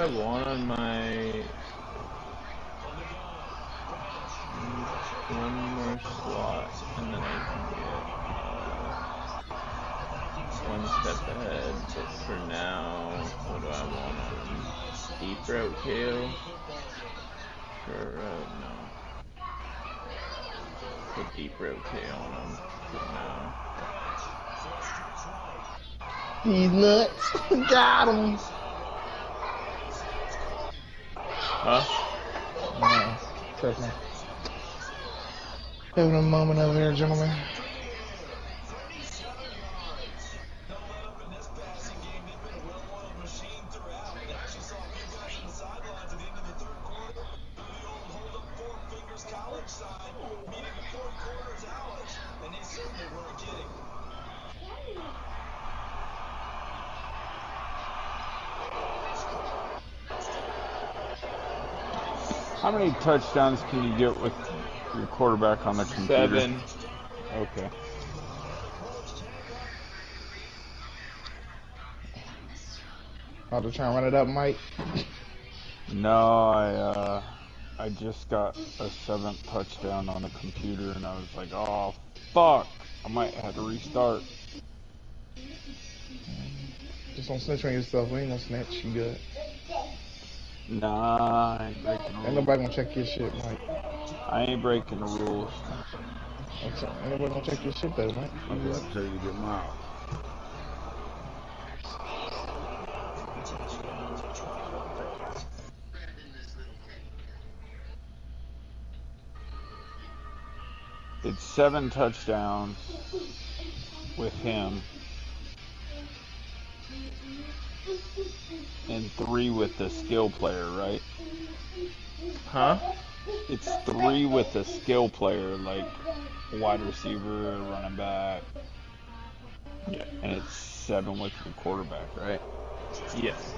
I want on my one more slot, and then I can get one step ahead. But for now, what do I want on deep route KO? Short route, no. Put deep route KO on him for now. He's nuts. Got him. Huh? No, tripping. Having a moment over here, gentlemen. How many touchdowns can you get with your quarterback on the computer? 7. Okay. About to try and run it up, Mike. No, I just got a 7th touchdown on the computer, and I was like, oh, fuck. I might have to restart. Just don't snitch on yourself. We ain't gonna snitch. You good. Nah, I ain't breaking the rules. Ain't nobody gonna check your shit, Mike. I ain't breaking the rules. Ain't nobody gonna check your shit, though, Mike. I'm going to tell you to get mine. It's 7 touchdowns with him. And 3 with the skill player, right? Huh? It's 3 with the skill player, like wide receiver, running back. Yeah. And it's 7 with your quarterback, right? Yes.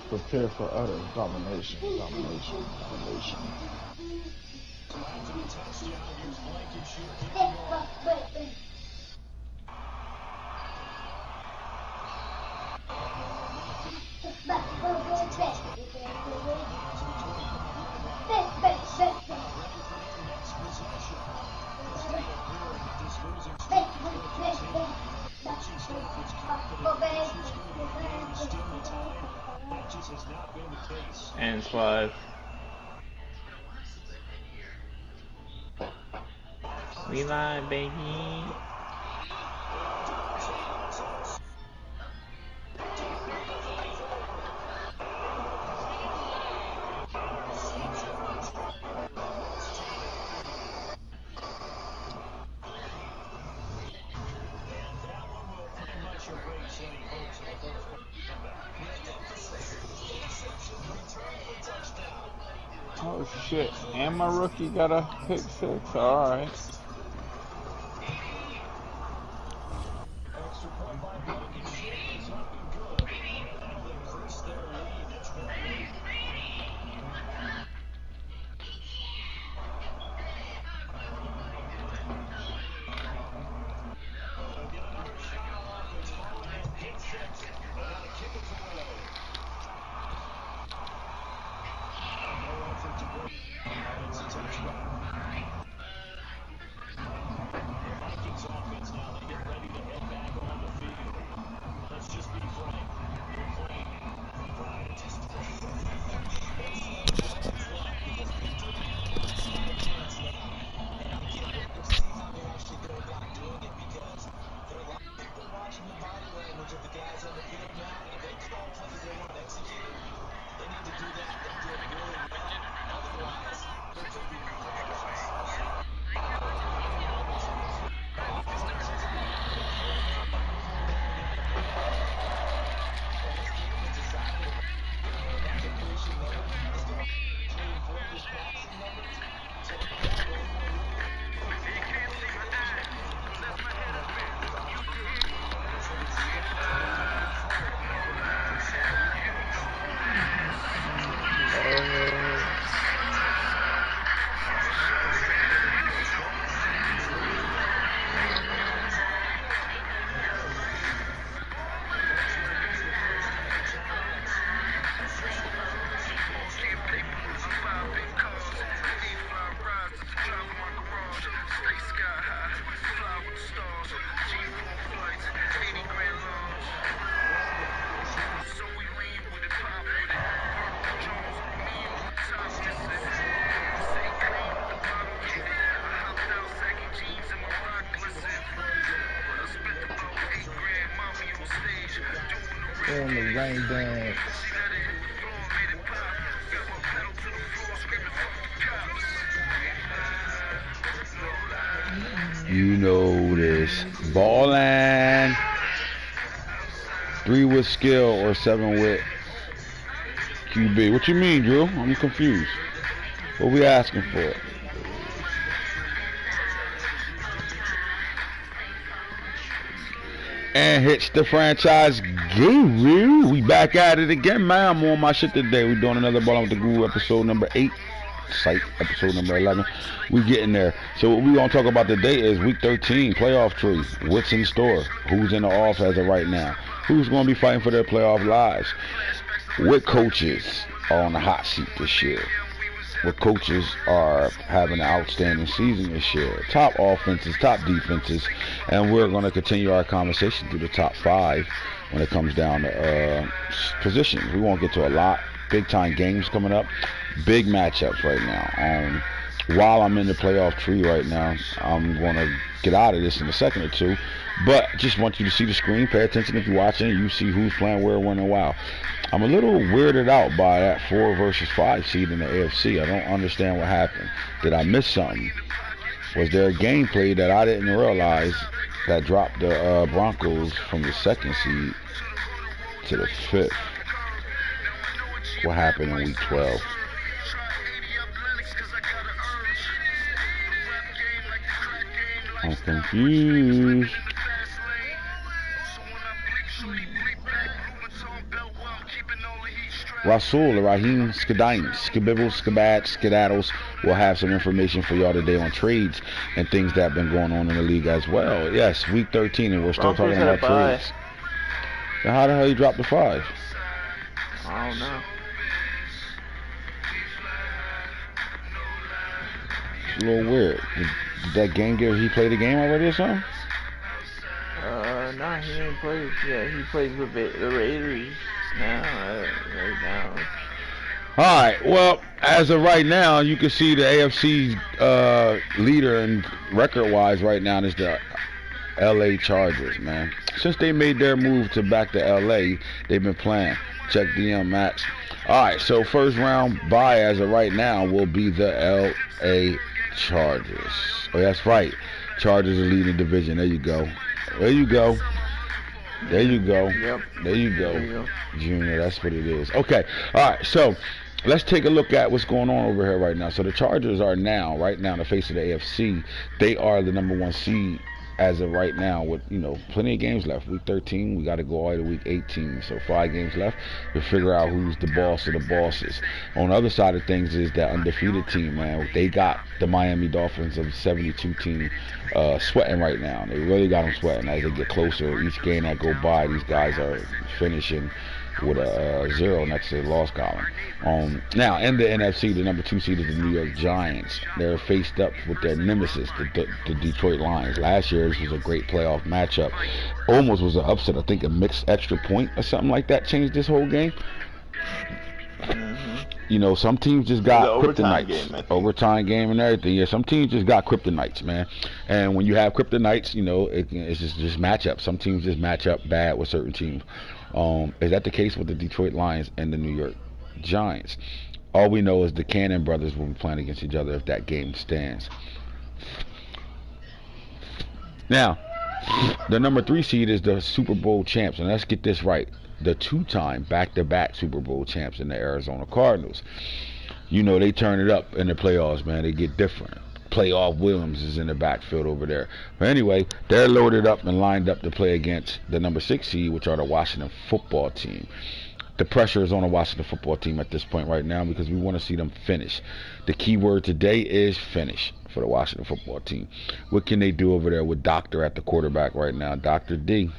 Prepare for utter domination. Domination. Domination. And 5. We live, baby. Oh shit, and my rookie got a pick 6, alright. On the rain dance. You know this. Ballin'. 3 with skill or 7 with QB. What you mean, Drew? I'm confused. What we asking for? And hits the franchise guru. We back at it again, man. I'm on my shit today. We doing another Ballin' with the Guru episode number 8. Psych, episode number 11. We getting there. So what we gonna talk about today is week 13 playoff tree. What's in store? Who's in the off as of right now? Who's gonna be fighting for their playoff lives? What coaches are on the hot seat this year? What coaches are having an outstanding season this year? Top offenses, top defenses, and we're going to continue our conversation through the top 5 when it comes down to positions. We won't get to a lot. Big time games coming up. Big matchups right now. While I'm in the playoff tree right now, I'm going to get out of this in a second or two. But just want you to see the screen. Pay attention if you're watching. You see who's playing where, when, and wow. I'm a little weirded out by that 4 versus 5 seed in the AFC. I don't understand what happened. Did I miss something? Was there a gameplay that I didn't realize that dropped the Broncos from the 2nd seed to the 5th? What happened in week 12? I'm confused. Rasul, Raheem, Skadines, Skibibbles, Skabats, Skedaddles will have some information for y'all today on trades and things that have been going on in the league as well. Yes, week 13, and we're still talking about trades. Now, how the hell you dropped the 5? I don't know. It's a little weird. Did that game get? He played the game already or something? Nah, he ain't played. Yeah, he plays with the Raiders now. Right now. All right. Well, as of right now, you can see the AFC leader and record-wise right now is the LA Chargers, man. Since they made their move to back to LA, they've been playing. Check DM Max. All right. So first round bye as of right now will be the LA Chargers. Oh, that's right. Chargers are leading the division. There you go. There you go. There you go. Yep. There you go. There you go. Junior, that's what it is. Okay. All right. So let's take a look at what's going on over here right now. So the Chargers are now, right now, in the face of the AFC, they are the number 1 seed as of right now with, plenty of games left. Week 13, we got to go all the way to week 18. So 5 games left to figure out who's the boss of the bosses. On the other side of things is that undefeated team, man. They got the Miami Dolphins of 72 team sweating right now. They really got them sweating as they get closer. Each game that go by, these guys are finishing with a 0 next to the loss column. Now, in the NFC, the number 2 seed is the New York Giants. They're faced up with their nemesis, the Detroit Lions. Last year, this was a great playoff matchup. Almost was an upset. I think a mixed extra point or something like that changed this whole game. Mm-hmm. Some teams just got kryptonites. Game, overtime game and everything. Yeah, some teams just got kryptonites, man. And when you have kryptonites, it's just matchup. Some teams just match up bad with certain teams. Is that the case with the Detroit Lions and the New York Giants? All we know is the Cannon brothers will be playing against each other if that game stands. Now, the number 3 seed is the Super Bowl champs, and let's get this right. The 2-time back-to-back Super Bowl champs in the Arizona Cardinals. They turn it up in the playoffs, man. They get different. Playoff Williams is in the backfield over there. But anyway, they're loaded up and lined up to play against the number 6 seed, which are the Washington football team. The pressure is on the Washington football team at this point right now because we want to see them finish. The key word today is finish for the Washington football team. What can they do over there with Doctor at the quarterback right now? Dr. D.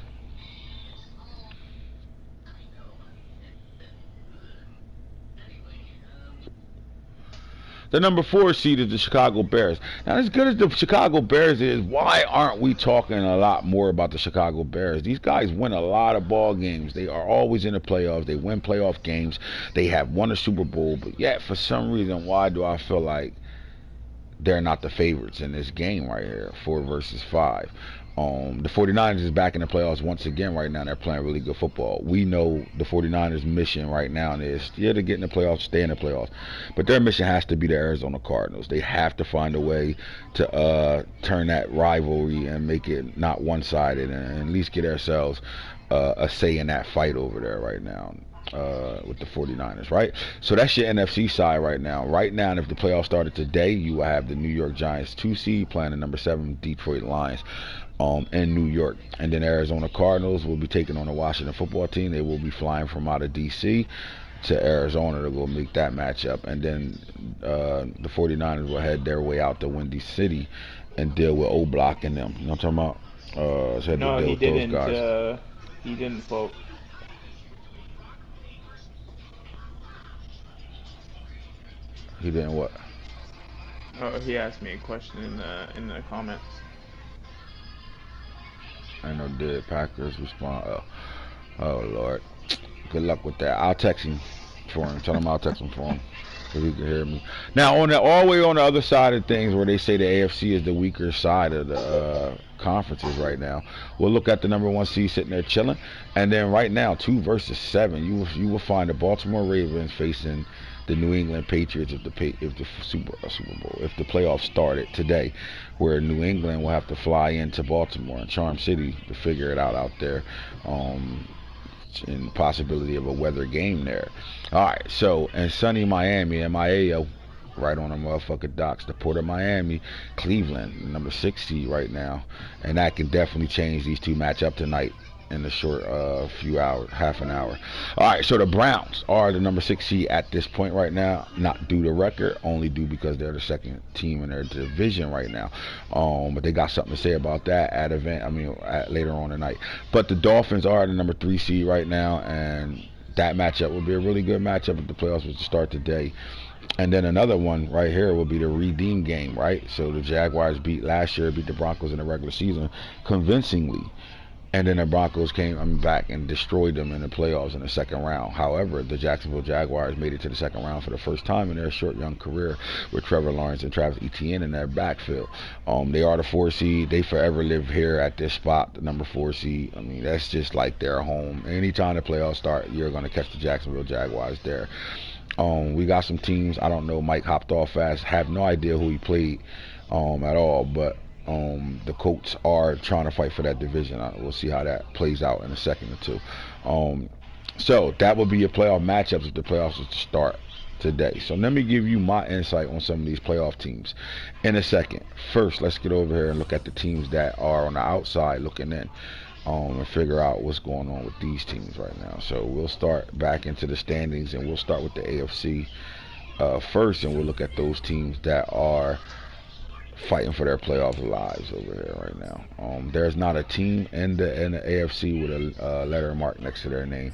The number 4 seed is the Chicago Bears. Now, as good as the Chicago Bears is, why aren't we talking a lot more about the Chicago Bears? These guys win a lot of ball games. They are always in the playoffs. They win playoff games. They have won a Super Bowl. But yet, for some reason, why do I feel like they're not the favorites in this game right here, 4 versus 5. The 49ers is back in the playoffs once again right now. They're playing really good football. We know the 49ers mission right now is to get in the playoffs, stay in the playoffs. But their mission has to be the Arizona Cardinals. They have to find a way to turn that rivalry and make it not one-sided, and at least get ourselves a say in that fight over there right now. With the 49ers, right? So that's your NFC side right now. Right now, and if the playoffs started today, you will have the New York Giants 2 seed playing the number 7 Detroit Lions in New York. And then Arizona Cardinals will be taking on the Washington football team. They will be flying from out of D.C. to Arizona to go make that matchup. And then the 49ers will head their way out to Windy City and deal with O-Block and them. You know what I'm talking about? So No, he with didn't. those guys. He didn't vote. He didn't what? Oh, he asked me a question in the comments. I know did Packers respond? Oh Lord. Good luck with that. I'll text him for him. Tell him I'll text him for him, so he can hear me. Now on the all the way on the other side of things, where they say the AFC is the weaker side of the conferences right now, we'll look at the number 1 seed sitting there chilling, and then right now 2 versus 7, you will find the Baltimore Ravens facing the New England Patriots if the Super Bowl, if the playoffs started today, where New England will have to fly into Baltimore and Charm City to figure it out there, and possibility of a weather game there. All right, so in sunny Miami, MIAO, right on the motherfucking docks, the Port of Miami, Cleveland, number 6 seed right now, and that can definitely change. These two match up tonight in a short few hours, half an hour. All right, so the Browns are the number 6 seed at this point right now, not due to record, only due because they're the second team in their division right now. But they got something to say about that later on tonight. But the Dolphins are the number 3 seed right now, and that matchup will be a really good matchup if the playoffs was to start today. And then another one right here will be the redeem game, right? So the Jaguars beat the Broncos in the regular season convincingly. And then the Broncos came back and destroyed them in the playoffs in the second round. However, the Jacksonville Jaguars made it to the second round for the first time in their short young career with Trevor Lawrence and Travis Etienne in their backfield. They are the 4 seed. They forever live here at this spot, the number 4 seed. I mean, that's just like their home. Anytime the playoffs start, you're going to catch the Jacksonville Jaguars there. We got some teams. I don't know. Mike hopped off fast. Have no idea who he played at all, but the Colts are trying to fight for that division. We'll see how that plays out in a second or two. So that will be your playoff matchups if the playoffs is to start today. So let me give you my insight on some of these playoff teams in a second. First, let's get over here and look at the teams that are on the outside looking in, and figure out what's going on with these teams right now. So we'll start back into the standings, and we'll start with the AFC first, and we'll look at those teams that are fighting for their playoff lives over here right now. There's not a team in the AFC with a letter mark next to their name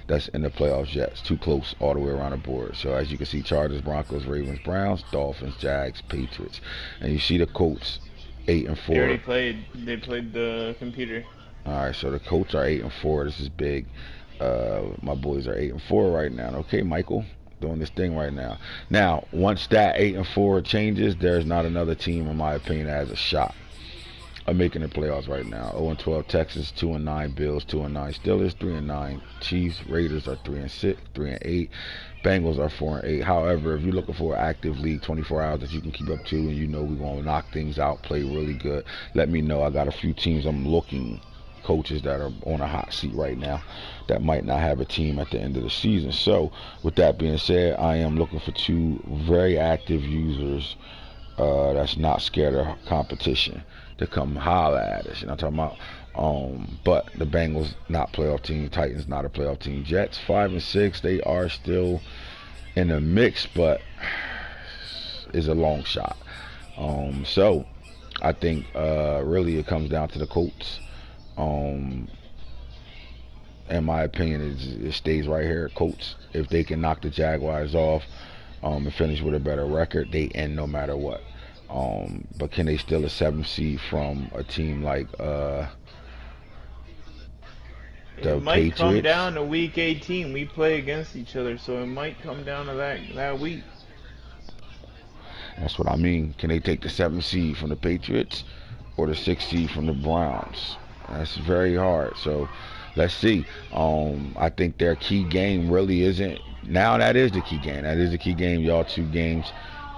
that's in the playoffs yet. It's too close all the way around the board. So as you can see, Chargers, Broncos, Ravens, Browns, Dolphins, Jags, Patriots, and you see the Colts 8-4. They already played. They played the computer. All right, so the Colts are 8-4. This is big. My boys are 8-4 right now. Okay, Michael, doing this thing right now. Now, once that 8-4 changes, there's not another team, in my opinion, that has a shot of making the playoffs right now. 0-12 Texas, 2-9 Bills, 2-9 Steelers, 3-9 Chiefs. Raiders are 3-6, 3-8. Bengals are 4-8. However, if you're looking for an active league 24 hours that you can keep up to, and you know we're going to knock things out, play really good, let me know. I got a few teams I'm looking, coaches that are on a hot seat right now that might not have a team at the end of the season. So with that being said, I am looking for 2 very active users that's not scared of competition to come holler at us. You know what I'm talking about? But the Bengals not playoff team, Titans not a playoff team, Jets 5-6, they are still in the mix, but is a long shot. So I think really it comes down to the Colts. In my opinion, it stays right here. Colts, if they can knock the Jaguars off and finish with a better record, they end no matter what. But can they steal a 7th seed from a team like the It might Patriots? come down to week 18. We play against each other, so it might come down to that week. That's what I mean. Can they take the 7th seed from the Patriots or the 6th seed from the Browns? That's very hard. So let's see. I think their key game really isn't. Now that is the key game. That is the key game. Y'all 2 games.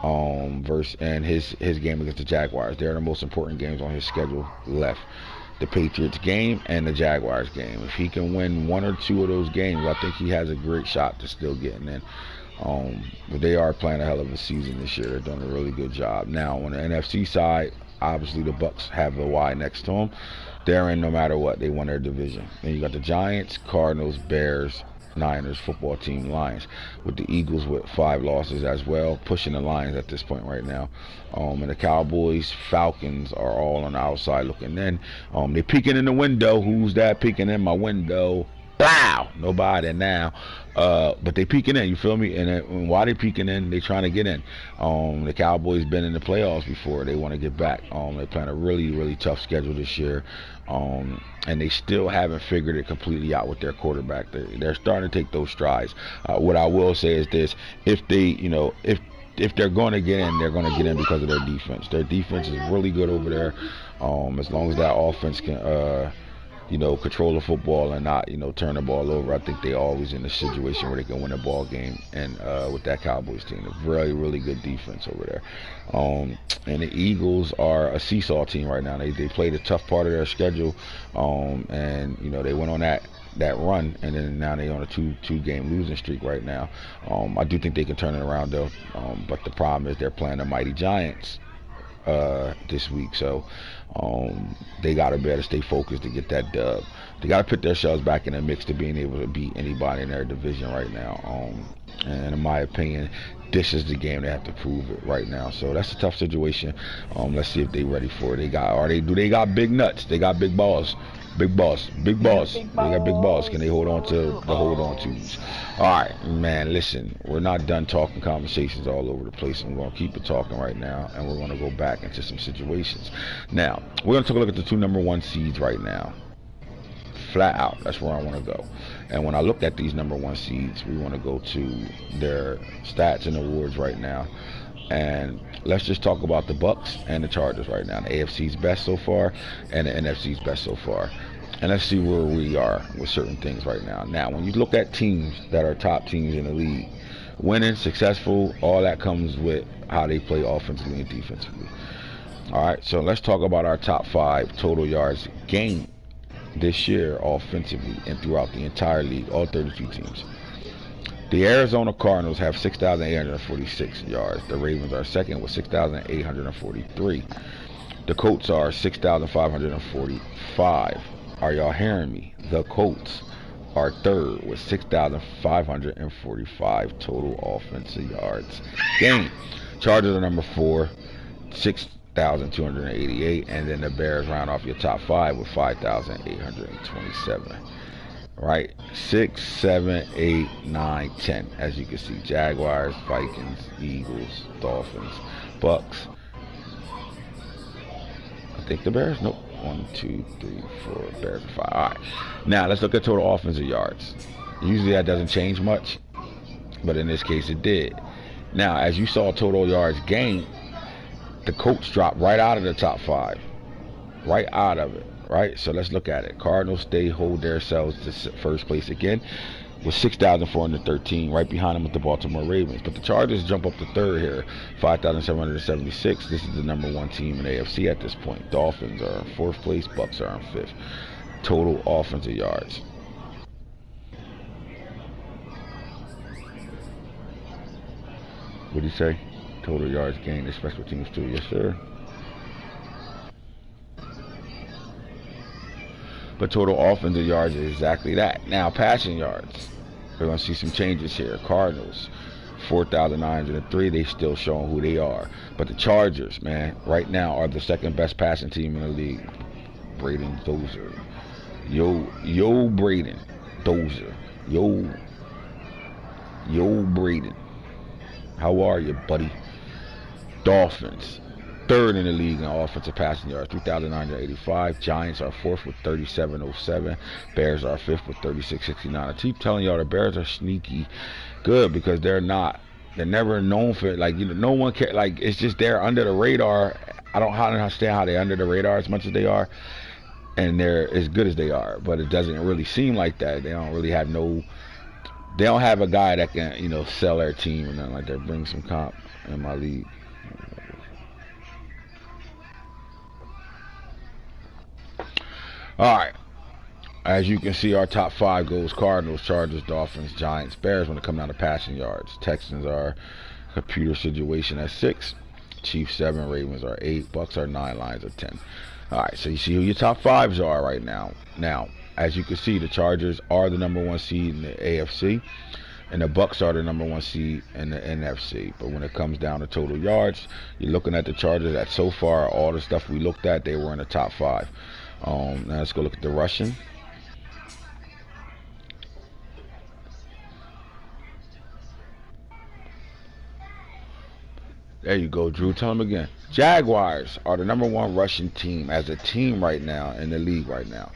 Versus and his game against the Jaguars. They're the most important games on his schedule left. The Patriots game and the Jaguars game. If he can win 1 or 2 of those games, I think he has a great shot to still getting in. But they are playing a hell of a season this year. They're doing a really good job. Now, on the NFC side, obviously the Bucks have the Y next to them. They're in no matter what. They won their division. Then you got the Giants, Cardinals, Bears, Niners, football team, Lions, with the Eagles with 5 losses as well, pushing the Lions at this point right now. And the Cowboys, Falcons are all on the outside looking in. They're peeking in the window. Who's that peeking in my window? Wow, nobody now. But they peeking in, you feel me? And why they peeking in, they trying to get in. The Cowboys been in the playoffs before. They want to get back. They're playing a really, really tough schedule this year. And they still haven't figured it completely out with their quarterback. They're starting to take those strides. What I will say is this: if they, if they're going to get in, they're going to get in because of their defense. Their defense is really good over there. As long as that offense can, control the football and not, turn the ball over, I think they're always in a situation where they can win a ball game. And with that Cowboys team, a really, really good defense over there. And the Eagles are a seesaw team right now. They played a tough part of their schedule, and they went on that run, and then now they're on a two game losing streak right now. I do think they can turn it around though, but the problem is they're playing the mighty Giants this week, so they got to be able to stay focused to get that dub. They got to put themselves back in the mix to being able to beat anybody in their division right now. And in my opinion, this is the game they have to prove it right now. So that's a tough situation. Let's see if they ready for it. They got big nuts? They got big balls. Big balls. They got big balls. Can they hold on to the hold on twos? All right, man. Listen, we're not done talking conversations all over the place. I'm going to keep it talking right now, and we're going to go back into some situations. Now, we're going to take a look at the 2 number 1 seeds right now. Flat out, that's where I want to go. And when I look at these number 1 seeds, we want to go to their stats and awards right now. And let's just talk about the Bucks and the Chargers right now. The AFC's best so far and the NFC's best so far. And let's see where we are with certain things right now. Now, when you look at teams that are top teams in the league, winning, successful, all that comes with how they play offensively and defensively. All right, so let's talk about our top 5 total yards gained this year offensively and throughout the entire league, all 32 teams. The Arizona Cardinals have 6,846 yards. The Ravens are second with 6,843. The Colts are 6,545. Are y'all hearing me? The Colts are third with 6,545 total offensive yards gained. Chargers are number 4, 6,288, and then the Bears round off your top 5 with 5,827. Right, 6, 7, 8, 9, 10. As you can see, Jaguars, Vikings, Eagles, Dolphins, Bucks. I think the Bears. Nope. 1, 2, 3, 4. Bears are 5. All right. Now let's look at total offensive yards. Usually that doesn't change much, but in this case it did. Now, as you saw, total yards gained, the Colts dropped right out of the top 5, right out of it. Right, so let's look at it. Cardinals, they hold themselves to first place again with 6,413, right behind them with the Baltimore Ravens. But the Chargers jump up to third here, 5,776. This is the number 1 team in AFC at this point. Dolphins are in 4th place, Bucks are in 5th. Total offensive yards. What do you say? Total yards gained, the special teams too. Yes, sir. But total offensive yards is exactly that. Now, passing yards, we're going to see some changes here. Cardinals, 4,903. They still showing who they are. But the Chargers, man, right now are the 2nd best passing team in the league. Braden Dozer. Yo, Braden Dozer. Yo, Braden. How are you, buddy? Dolphins, 3rd in the league in offensive passing yards, 3,985. Giants are 4th with 3,707. Bears are 5th with 3,669. I keep telling y'all the Bears are sneaky good because they're not They're never known for it. Like, you know, no one care. Like, it's just they're under the radar. I don't understand how they're under the radar as much as they are, and they're as good as they are. But it doesn't really seem like that. They don't really have no. They don't have a guy that can, you know, sell their team and nothing like that. Bring some comp in my league. All right. As you can see, our top 5 goes Cardinals, Chargers, Dolphins, Giants, Bears when it comes down to passing yards. Texans are computer situation at 6. Chiefs 7, Ravens are 8, Bucks are 9, Lions are 10. All right, so you see who your top 5s are right now. Now, as you can see, the Chargers are the number 1 seed in the AFC, and the Bucks are the number 1 seed in the NFC. But when it comes down to total yards, you're looking at the Chargers. That so far, all the stuff we looked at, they were in the top 5. Now let's go look at the rushing. There you go, Drew. Tell them again. Jaguars are the number 1 rushing team as a team right now in the league right now.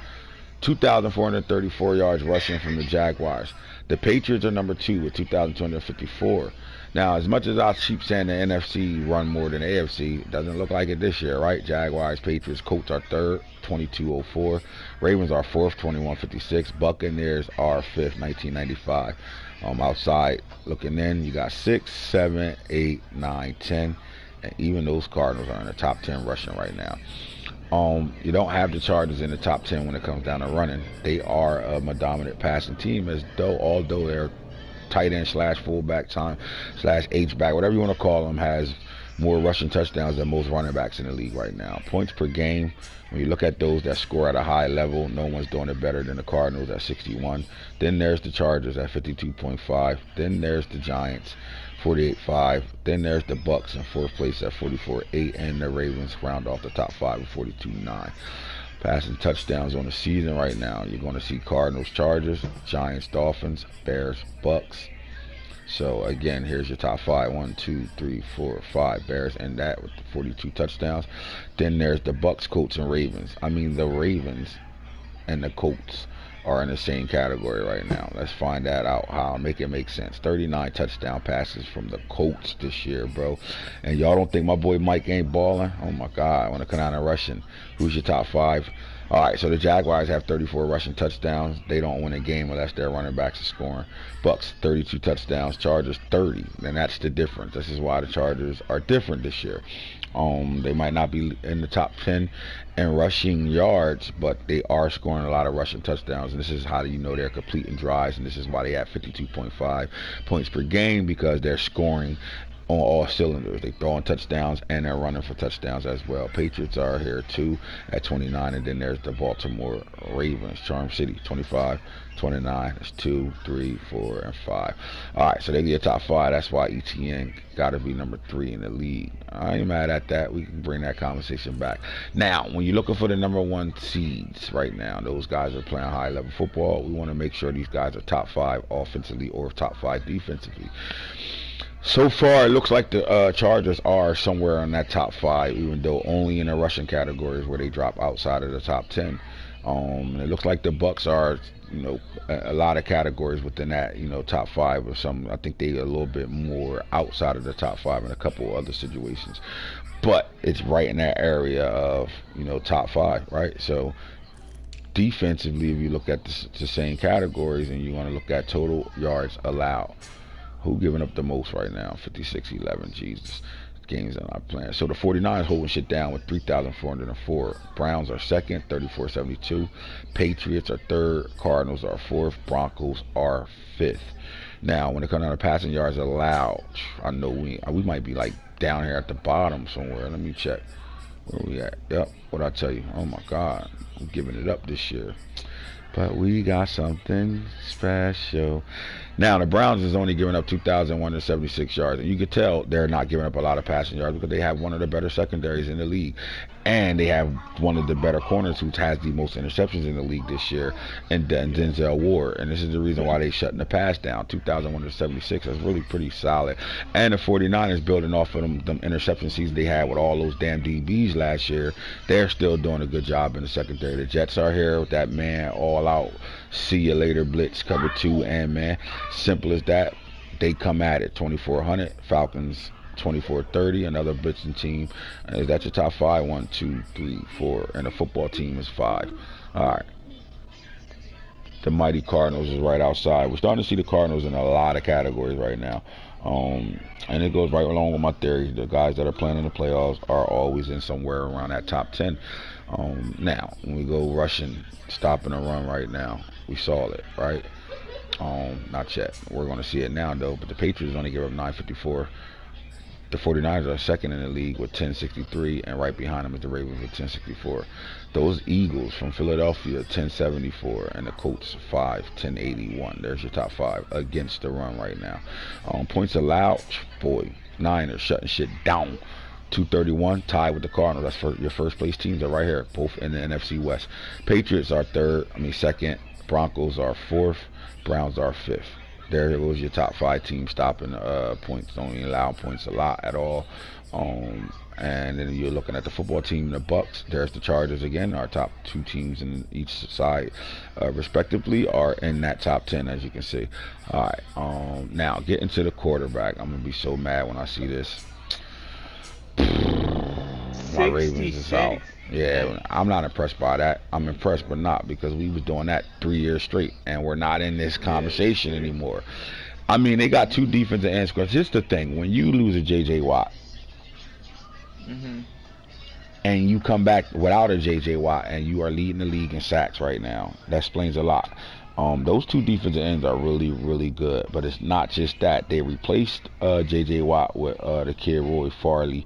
2,434 yards rushing from the Jaguars. The Patriots are number 2 with 2,254. Now, as much as I keep saying the NFC run more than the AFC, it doesn't look like it this year, right? Jaguars, Patriots, Colts are 3rd, 2204. Ravens are 4th, 2156. Buccaneers are 5th, 1995. Outside looking in, you got 6, 7, 8, 9, 10, and even those Cardinals are in the top 10 rushing right now. You don't have the Chargers in the top 10 when it comes down to running. They are a dominant passing team, although they're tight end / fullback time / H-back, whatever you want to call them, has more rushing touchdowns than most running backs in the league right now. Points per game, when you look at those that score at a high level, no one's doing it better than the Cardinals at 61. Then there's the Chargers at 52.5. Then there's the Giants, 48.5. Then there's the Bucks in 4th place at 44.8, and the Ravens round off the top 5 at 42.9. Passing touchdowns on the season right now, you're going to see Cardinals, Chargers, Giants, Dolphins, Bears, Bucks. So again, here's your top 5. 1, 2, 3, 4, 5. Bears and that with 42 touchdowns. Then there's the Bucks, Colts, and Ravens. I mean, the Ravens and the Colts are in the same category right now. Let's find that out, how make it make sense. 39 touchdown passes from the Colts this year, bro. And y'all don't think my boy Mike ain't balling? Oh my God, when it comes down to rushing, who's your top 5? All right, so the Jaguars have 34 rushing touchdowns. They don't win a game unless their running backs are scoring. Bucks, 32 touchdowns. Chargers, 30. And that's the difference. This is why the Chargers are different this year. They might not be in the top 10 in rushing yards, but they are scoring a lot of rushing touchdowns. And this is how you know they're completing drives. And this is why they have 52.5 points per game, because they're scoring on all cylinders. They throwing touchdowns and they're running for touchdowns as well. Patriots are here too at 29, and then there's the Baltimore Ravens, Charm City, 25, 29. That's 2, 3, 4, and 5. All right, so they get top 5. That's why ETN got to be number 3 in the league. I ain't mad at that. We can bring that conversation back. Now, when you're looking for the number 1 seeds right now, those guys are playing high level football. We want to make sure these guys are top 5 offensively or top 5 defensively. So far, it looks like the Chargers are somewhere in that top 5, even though only in the rushing categories where they drop outside of the top 10. It looks like the Bucks are, you know, a lot of categories within that, you know, top 5 or something. I think they are a little bit more outside of the top 5 in a couple other situations. But it's right in that area of, you know, top 5, right? So defensively, if you look at the same categories and you want to look at total yards allowed, who giving up the most right now? 56-11. Jesus. Games are not playing. So the 49ers holding shit down with 3,404. Browns are 2nd, 34-72. Patriots are 3rd. Cardinals are 4th. Broncos are 5th. Now, when it comes down to passing yards allowed, I know we might be like down here at the bottom somewhere. Let me check. Where we at? Yep. What I tell you? Oh my God. I'm giving it up this year. But we got something special. Now, the Browns is only giving up 2,176 yards. And you could tell they're not giving up a lot of passing yards because they have one of the better secondaries in the league. And they have one of the better corners who has the most interceptions in the league this year, and Denzel Ward. And this is the reason why they're shutting the pass down. 2,176. That's really pretty solid. And the 49ers, building off of them interception season they had with all those damn DBs last year, they're still doing a good job in the secondary. The Jets are here with that man all out. See you later blitz, cover 2, and man, simple as that. They come at it 2,400. Falcons 2,430. Another blitzing team. Is that your top five? 1, 2, 3, 4. And the football team is 5. All right. The mighty Cardinals is right outside. We're starting to see the Cardinals in a lot of categories right now. And it goes right along with my theory. The guys that are playing in the playoffs are always in somewhere around that top 10. Now, when we go rushing, stopping a run right now, we saw it, right? Not yet. We're going to see it now, though. But the Patriots only give up 954. The 49ers are second in the league with 1063, and right behind them is the Ravens with 1064. Those Eagles from Philadelphia, 1074, and the Colts, 1081. There's your top 5 against the run right now. Points allowed, boy, Niners shutting shit down. 231, tied with the Cardinals. That's for your first place teams are right here, both in the NFC West. Patriots are second. Broncos are 4th. Browns are 5th. There goes your top 5 teams stopping points. Don't even allow points a lot at all. And then you're looking at the football team, the Bucks. There's the Chargers again. Our top 2 teams in each side, respectively, are in that top 10, as you can see. All right. Now getting to the quarterback, I'm gonna be so mad when I see this. My Ravens is out. Yeah, I'm not impressed by that. I'm impressed, but not because we was doing that 3 years straight, and we're not in this conversation anymore. I mean, they got 2 defensive ends. Here's the thing: when you lose a J.J. Watt, and you come back without a J.J. Watt, and you are leading the league in sacks right now, that explains a lot. Those 2 defensive ends are really, really good, but it's not just that. They replaced J.J. Watt with the kid Roy Farley,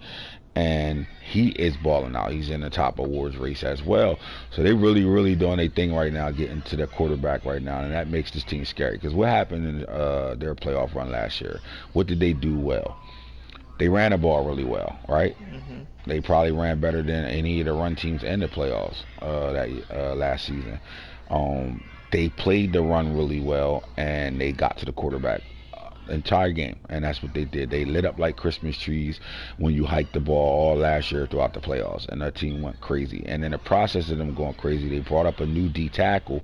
and he is balling out. He's in the top awards race as well. So they really, really doing their thing right now, getting to their quarterback right now, and that makes this team scary. Because what happened in their playoff run last year? What did they do well? They ran the ball really well, right? They probably ran better than any of the run teams in the playoffs last season. They played the run really well, and they got to the quarterback entire game, and that's what they did. They lit up like Christmas trees when you hiked the ball all last year throughout the playoffs, and their team went crazy. And in the process of them going crazy, they brought up a new D tackle,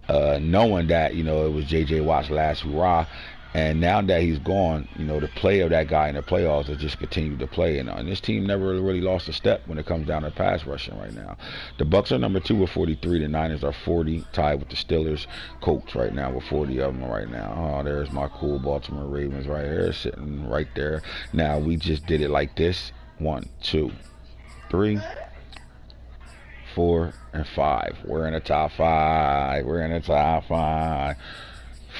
knowing that it was J.J. Watt's last hurrah. And now that he's gone, the play of that guy in the playoffs has just continued to play. And this team never really lost a step when it comes down to pass rushing right now. The Bucks are number 2 with 43. The Niners are 40, tied with the Steelers. Colts right now with 40 of them right now. Oh, there's my cool Baltimore Ravens right here, sitting right there. Now, we just did it like this. 1, 2, 3, 4, and 5. We're in the top 5. We're in the top 5.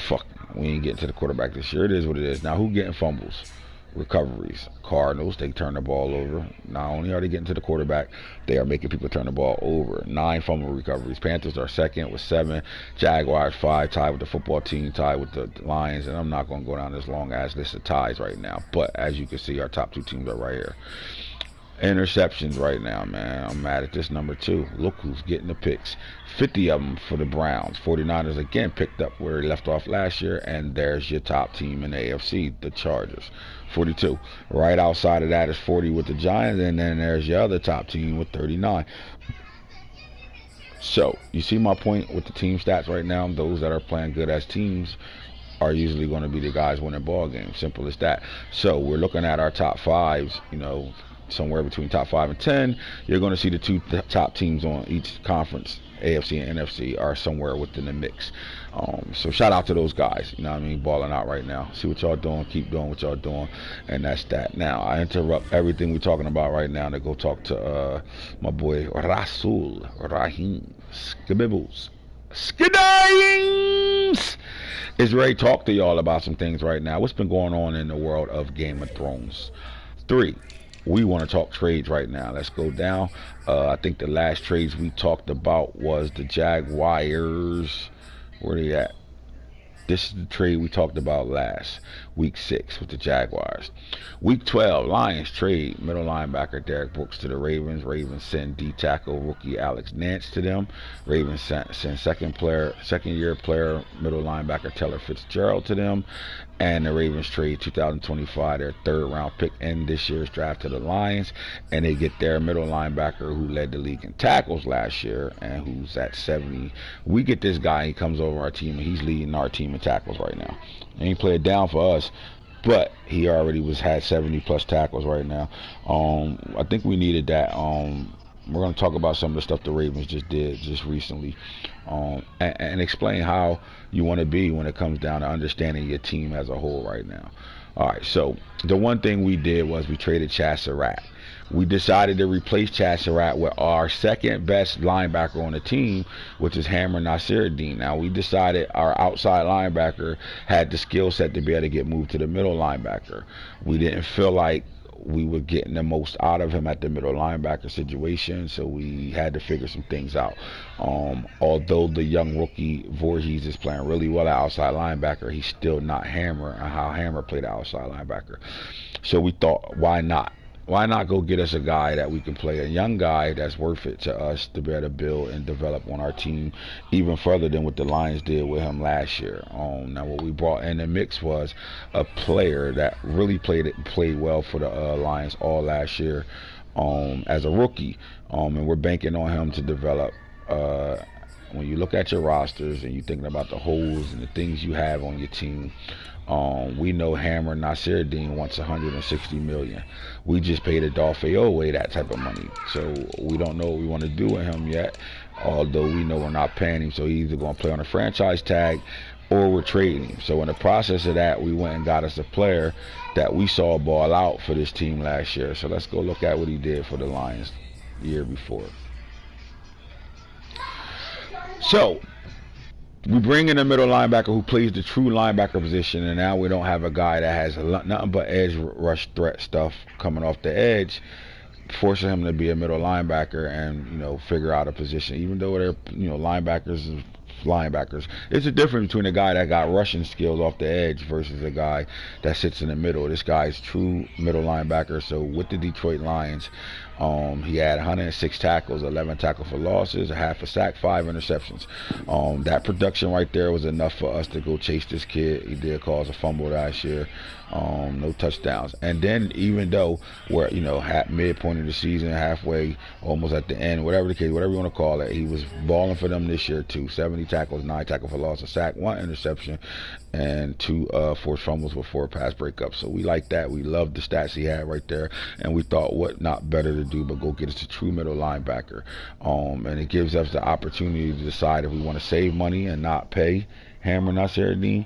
Fuck. We ain't getting to the quarterback this year. It is what it is. Now, who getting fumbles? Recoveries. Cardinals, they turn the ball over. Not only are they getting to the quarterback, they are making people turn the ball over. 9 fumble recoveries. Panthers are second with 7. Jaguars 5, tied with the football team, tied with the Lions. And I'm not going to go down this long ass list of ties right now. But as you can see, our top 2 teams are right here. Interceptions right now, man. I'm mad at this number 2. Look who's getting the picks. 50 of them for the Browns. 49ers again picked up where he left off last year, and there's your top team in the AFC, the Chargers. 42. Right outside of that is 40 with the Giants, and then there's your other top team with 39. So, you see my point with the team stats right now? Those that are playing good as teams are usually going to be the guys winning ball games. Simple as that. So, we're looking at our top 5s, somewhere between top 5 and 10. You're going to see the 2 top teams on each conference, AFC and NFC, are somewhere within the mix. So shout out to those guys, balling out right now. See what y'all doing, keep doing what y'all doing, and that's that. Now, I interrupt everything we're talking about right now to go talk to my boy Rasul Rahim Skibibbles. Skidines is ready to talk to y'all about some things right now. What's been going on in the world of Game of Thrones? 3. We want to talk trades right now. Let's go down. I think the last trades we talked about was the Jaguars. Where they at? This is the trade we talked about last week 6 with the Jaguars. Week 12, Lions trade middle linebacker Derek Brooks to the Ravens. Ravens send D tackle rookie Alex Nance to them. Ravens send second year player middle linebacker Taylor Fitzgerald to them. And the Ravens trade 2025 their 3rd round pick in this year's draft to the Lions, and they get their middle linebacker who led the league in tackles last year and who's at 70. We get this guy, he comes over our team, and he's leading our team in tackles right now. And he played down for us. us. But he already had 70 plus tackles right now. I think we needed that. We're going to talk about some of the stuff the Ravens just did just recently, and explain how you want to be when it comes down to understanding your team as a whole right now. All right, so the one thing we did was we traded Chassarat. We decided to replace Chassarat with our second best linebacker on the team, which is Hammer Nasiruddin. Now, we decided our outside linebacker had the skill set to be able to get moved to the middle linebacker. We didn't feel like we were getting the most out of him at the middle linebacker situation, so we had to figure some things out. Although the young rookie Voorhees is playing really well at outside linebacker, he's still not Hammer and how Hammer played outside linebacker. So we thought, why not? Why not go get us a guy that we can play, a young guy that's worth it to us to be able to build and develop on our team even further than what the Lions did with him last year. Now what we brought in the mix was a player that really played well for the Lions all last year as a rookie, and we're banking on him to develop. When you look at your rosters and you're thinking about the holes and the things you have on your team, we know Hammer Nasiruddin wants $160 million. We just paid Adolphe Owe that type of money, so we don't know what we want to do with him yet. Although we know we're not paying him, so he's either going to play on a franchise tag or we're trading him. So in the process of that, we went and got us a player that we saw ball out for this team last year. So let's go look at what he did for the Lions the year before. So we bring in a middle linebacker who plays the true linebacker position, and now we don't have a guy that has nothing but edge rush threat stuff coming off the edge, forcing him to be a middle linebacker and figure out a position. Even though they're linebackers. It's a difference between a guy that got rushing skills off the edge versus a guy that sits in the middle. This guy's true middle linebacker. So with the Detroit Lions, he had 106 tackles, 11 tackles for losses, a half a sack, 5 interceptions. That production right there was enough for us to go chase this kid. He did cause a fumble last year. No touchdowns. And then even though we're at midpoint of the season, halfway, almost at the end, whatever the case, whatever you want to call it, he was balling for them this year too. 70 tackles, 9 tackles for loss, a sack, 1 interception, and 2 forced fumbles with 4 pass breakups. So we like that. We love the stats he had right there, and we thought what not better to do but go get us a true middle linebacker. And it gives us the opportunity to decide if we want to save money and not pay Hammer Nasiruddin,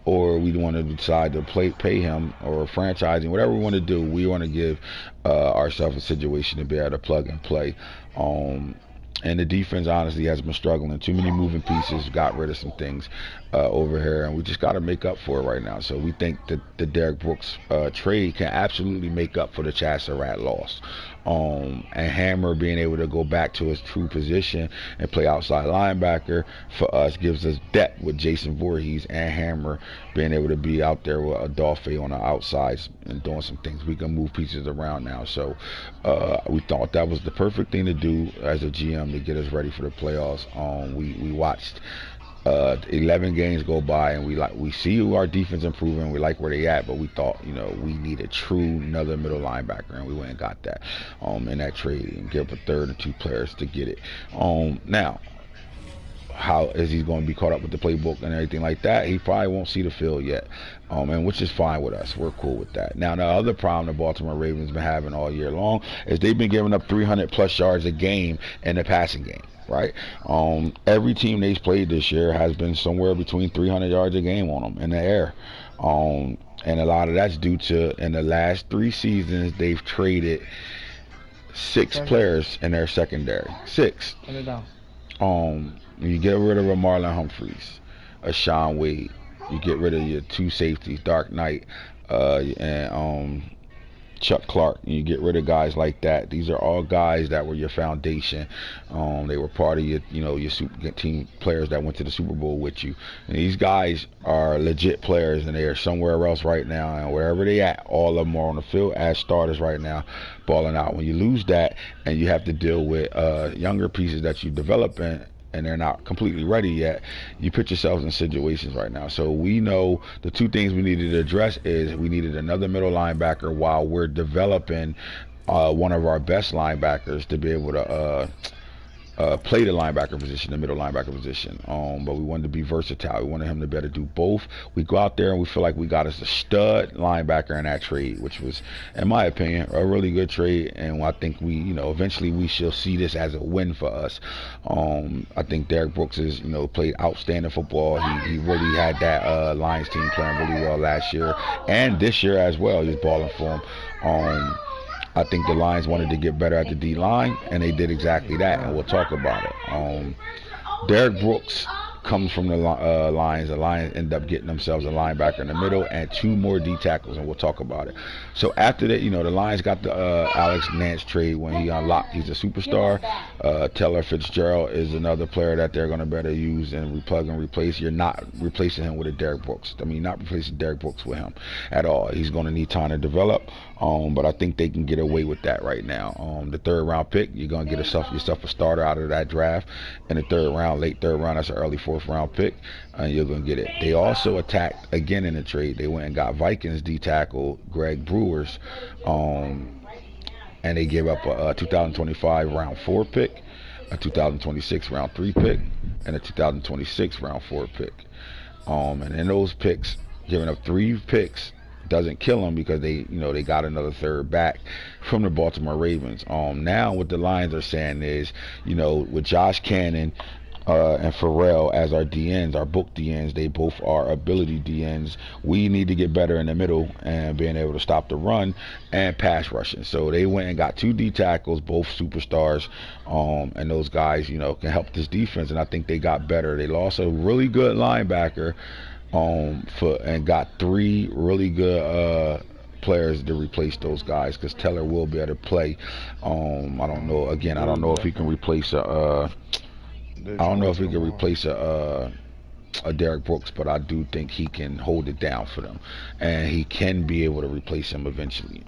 or we want to decide to pay him, or franchising, whatever we want to do. We want to give ourselves a situation to be able to plug and play. And the defense honestly has been struggling. Too many moving pieces, got rid of some things over here, and we just got to make up for it right now. So we think that the Derek Brooks trade can absolutely make up for the Chassarat loss. And Hammer being able to go back to his true position and play outside linebacker for us gives us depth with Jason Voorhees, and Hammer being able to be out there with Adolphe on the outsides and doing some things. We can move pieces around now. So we thought that was the perfect thing to do as a GM to get us ready for the playoffs. We watched 11 games go by, and we see our defense improving. We like where they at, but we thought we need a true another middle linebacker, and we went and got that in that trade and give up a third and 2 players to get it. Now, how is he going to be caught up with the playbook and everything like that? He probably won't see the field yet, and which is fine with us. We're cool with that. Now, the other problem the Baltimore Ravens been having all year long is they've been giving up 300 plus yards a game in the passing game. Right, every team they've played this year has been somewhere between 300 yards a game on them in the air, and a lot of that's due to in the last 3 seasons they've traded 6 players in their secondary. 6. You get rid of a Marlon Humphreys, a Sean Wade. You get rid of your 2 safeties, Dark Knight, and Chuck Clark, and you get rid of guys like that. These are all guys that were your foundation. They were part of your super team players that went to the Super Bowl with you. And these guys are legit players, and they are somewhere else right now. And wherever they at, all of them are on the field as starters right now, balling out. When you lose that, and you have to deal with younger pieces that you develop in, and they're not completely ready yet, you put yourselves in situations right now. So we know the 2 things we needed to address is we needed another middle linebacker while we're developing one of our best linebackers to be able to play the linebacker position, the middle linebacker position. But we wanted to be versatile. We wanted him to better do both. We go out there and we feel like we got us a stud linebacker in that trade, which was, in my opinion, a really good trade. And I think we, eventually we shall see this as a win for us. I think Derek Brooks is, played outstanding football. He really had that Lions team playing really well last year and this year as well. He's balling for him. I think the Lions wanted to get better at the D-line, and they did exactly that, and we'll talk about it. Derek Brooks comes from the Lions. The Lions end up getting themselves a linebacker in the middle and 2 more D tackles, and we'll talk about it. So after that, the Lions got the Alex Nance trade when he unlocked. He's a superstar. Taylor Fitzgerald is another player that they're going to better use and plug and replace. You're not replacing him with a Derek Brooks. I mean, not replacing Derek Brooks with him at all. He's going to need time to develop. But I think they can get away with that right now. The 3rd round pick, you're going to get yourself a starter out of that draft. In the 3rd round, late 3rd round, that's an early 4th round pick, and you're going to get it. They also attacked again in the trade. They went and got Vikings D tackle Greg Brewers, and they gave up a 2025 round 4 pick, a 2026 round 3 pick, and a 2026 round 4 pick. And in those picks, giving up 3 picks doesn't kill them because they got another 3rd back from the Baltimore Ravens. Now what the Lions are saying is, with Josh Cannon and Pharrell as our DNs, our book DNs, they both are ability DNs. We need to get better in the middle and being able to stop the run and pass rushing. So they went and got 2 D tackles, both superstars, and those guys, can help this defense. And I think they got better. They lost a really good linebacker, and got 3 really good players to replace those guys, because Teller will be able to play. I don't know. Again, I don't know if he can replace a Derek Brooks, but I do think he can hold it down for them, and he can be able to replace him eventually.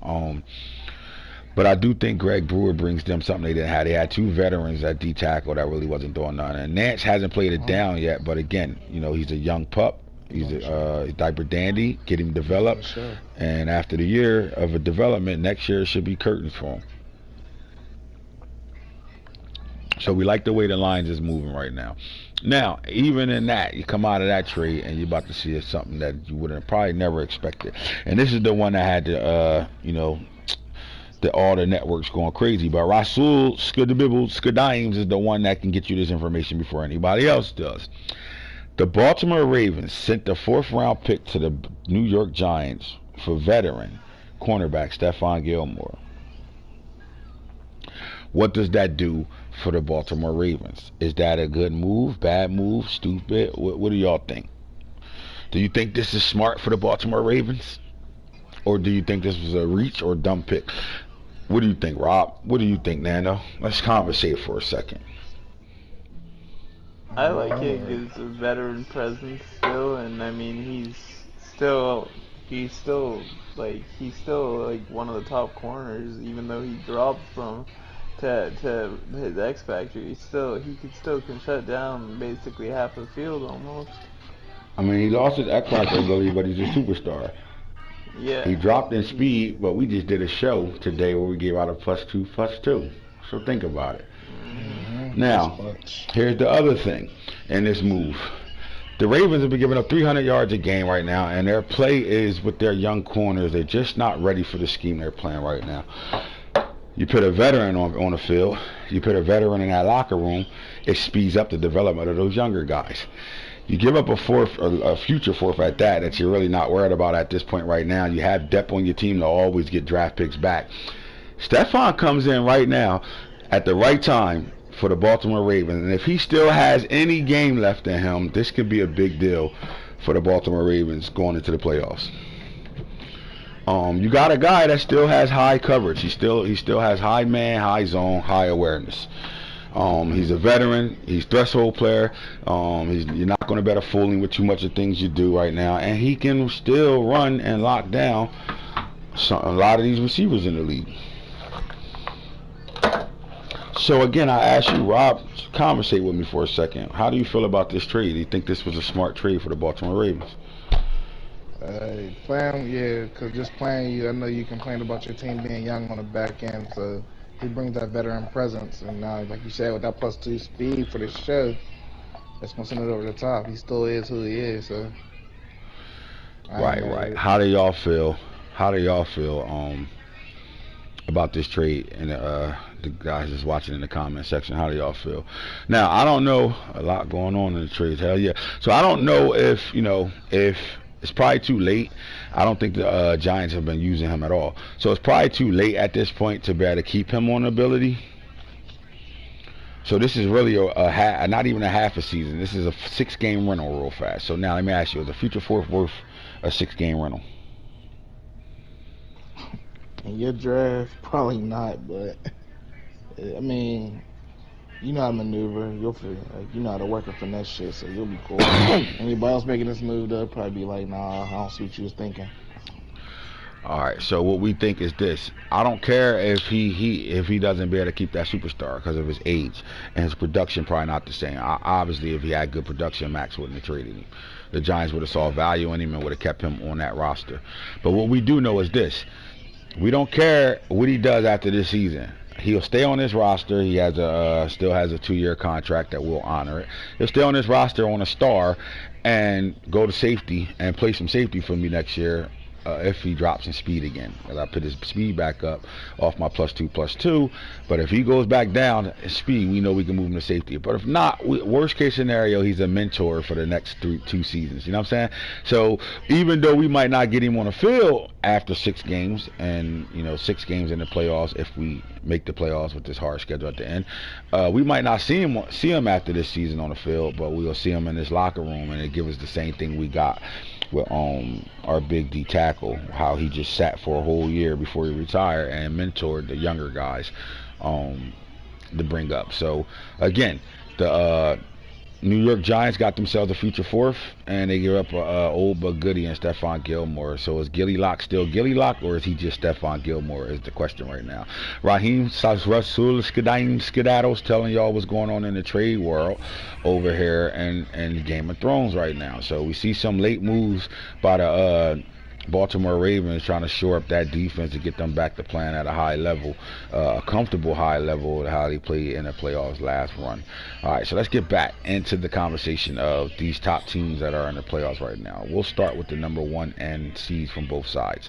But I do think Greg Brewer brings them something they didn't have. They had 2 veterans at D tackle that really wasn't doing nothing. And Nance hasn't played it down yet, but again, he's a young pup. He's a diaper dandy. Get him developed, Sure. And after the year of a development, next year should be curtains for him. So we like the way the Lions is moving right now. Now, even in that, you come out of that trade and you're about to see something that you would have probably never expected. And this is the one that had to, all the networks going crazy. But Rasul Skadimes is the one that can get you this information before anybody else does. The Baltimore Ravens sent the 4th round pick to the New York Giants for veteran cornerback Stephon Gilmore. What does that do for the Baltimore Ravens? Is that a good move, bad move, stupid? What do y'all think? Do you think this is smart for the Baltimore Ravens? Or do you think this was a reach or dumb pick? What do you think, Rob? What do you think, Nando? Let's conversate for a second. I like it. Gives a veteran presence still, and I mean he's still like one of the top corners, even though he dropped from to his X Factor. He can shut down basically half the field almost. I mean, he lost his X Factor ability, but he's a superstar. Yeah. He dropped in speed, but we just did a show today where we gave out a +2/+2. So think about it. Now, here's the other thing in this move. The Ravens have been giving up 300 yards a game right now, and their play is with their young corners. They're just not ready for the scheme they're playing right now. You put a veteran on the field, you put a veteran in that locker room, it speeds up the development of those younger guys. You give up a future 4th at that you're really not worried about at this point right now. You have depth on your team to always get draft picks back. Stephon comes in right now at the right time for the Baltimore Ravens, and if he still has any game left in him, this could be a big deal for the Baltimore Ravens going into the playoffs. You got a guy that still has high coverage. He still has high man, high zone, high awareness. He's a veteran. He's a threshold player. You're not going to better fool him with too much of things you do right now, and he can still run and lock down a lot of these receivers in the league. So again, I ask you, Rob, conversate with me for a second. How do you feel about this trade? Do you think this was a smart trade for the Baltimore Ravens? Because just playing you, I know you complained about your team being young on the back end, so he brings that veteran presence, and like you said, with that +2 speed for the show, that's gonna send it over the top. He still is who he is, so I ain't mad at Right. it. How do y'all feel? About this trade? And the guys just watching in the comment section, how do y'all feel? Now, I don't know, a lot going on in the trades. Hell yeah. So I don't know if if it's probably too late. I don't think the Giants have been using him at all. So it's probably too late at this point to be able to keep him on ability. So this is really not even a half a season. This is a 6-game rental real fast. So now let me ask you, is a future fourth worth a 6-game rental? In your draft, probably not, but I mean, you know how to maneuver. You'll figure, like, you know how to work a finesse shit, so you'll be cool. Anybody else making this move, they'll probably be like, nah, I don't see what you was thinking. All right, so what we think is this. I don't care if he doesn't be able to keep that superstar because of his age and his production probably not the same. Obviously, if he had good production, Max wouldn't have traded him. The Giants would have saw value in him and would have kept him on that roster. But what we do know is this. We don't care what he does after this season. He'll stay on this roster. He has still has a 2-year contract that we'll honor it. He'll stay on this roster on a star and go to safety and play some safety for me next year. If he drops in speed again, as I put his speed back up off my +2/+2. But if he goes back down in speed, we know we can move him to safety. But if not, worst case scenario, he's a mentor for the next 2 seasons. You know what I'm saying? So even though we might not get him on the field after 6 games, and 6 games in the playoffs, if we make the playoffs with this hard schedule at the end, we might not see him after this season on the field, but we'll see him in this locker room, and it give us the same thing we got with our big D tackle, how he just sat for a whole year before he retired and mentored the younger guys to bring up. So again, the New York Giants got themselves a future fourth, and they give up old but goodie and Stephon Gilmore. So is Gilly Lock still Gilly Lock, or is he just Stephon Gilmore is the question right now. Raheem Rasul Skedaddles telling y'all what's going on in the trade world over here and Game of Thrones right now. So we see some late moves by the Baltimore Ravens trying to shore up that defense to get them back to playing at a high level, a comfortable high level, how they played in the playoffs last run. All right, so let's get back into the conversation of these top teams that are in the playoffs right now. We'll start with the number 1 and seeds from both sides.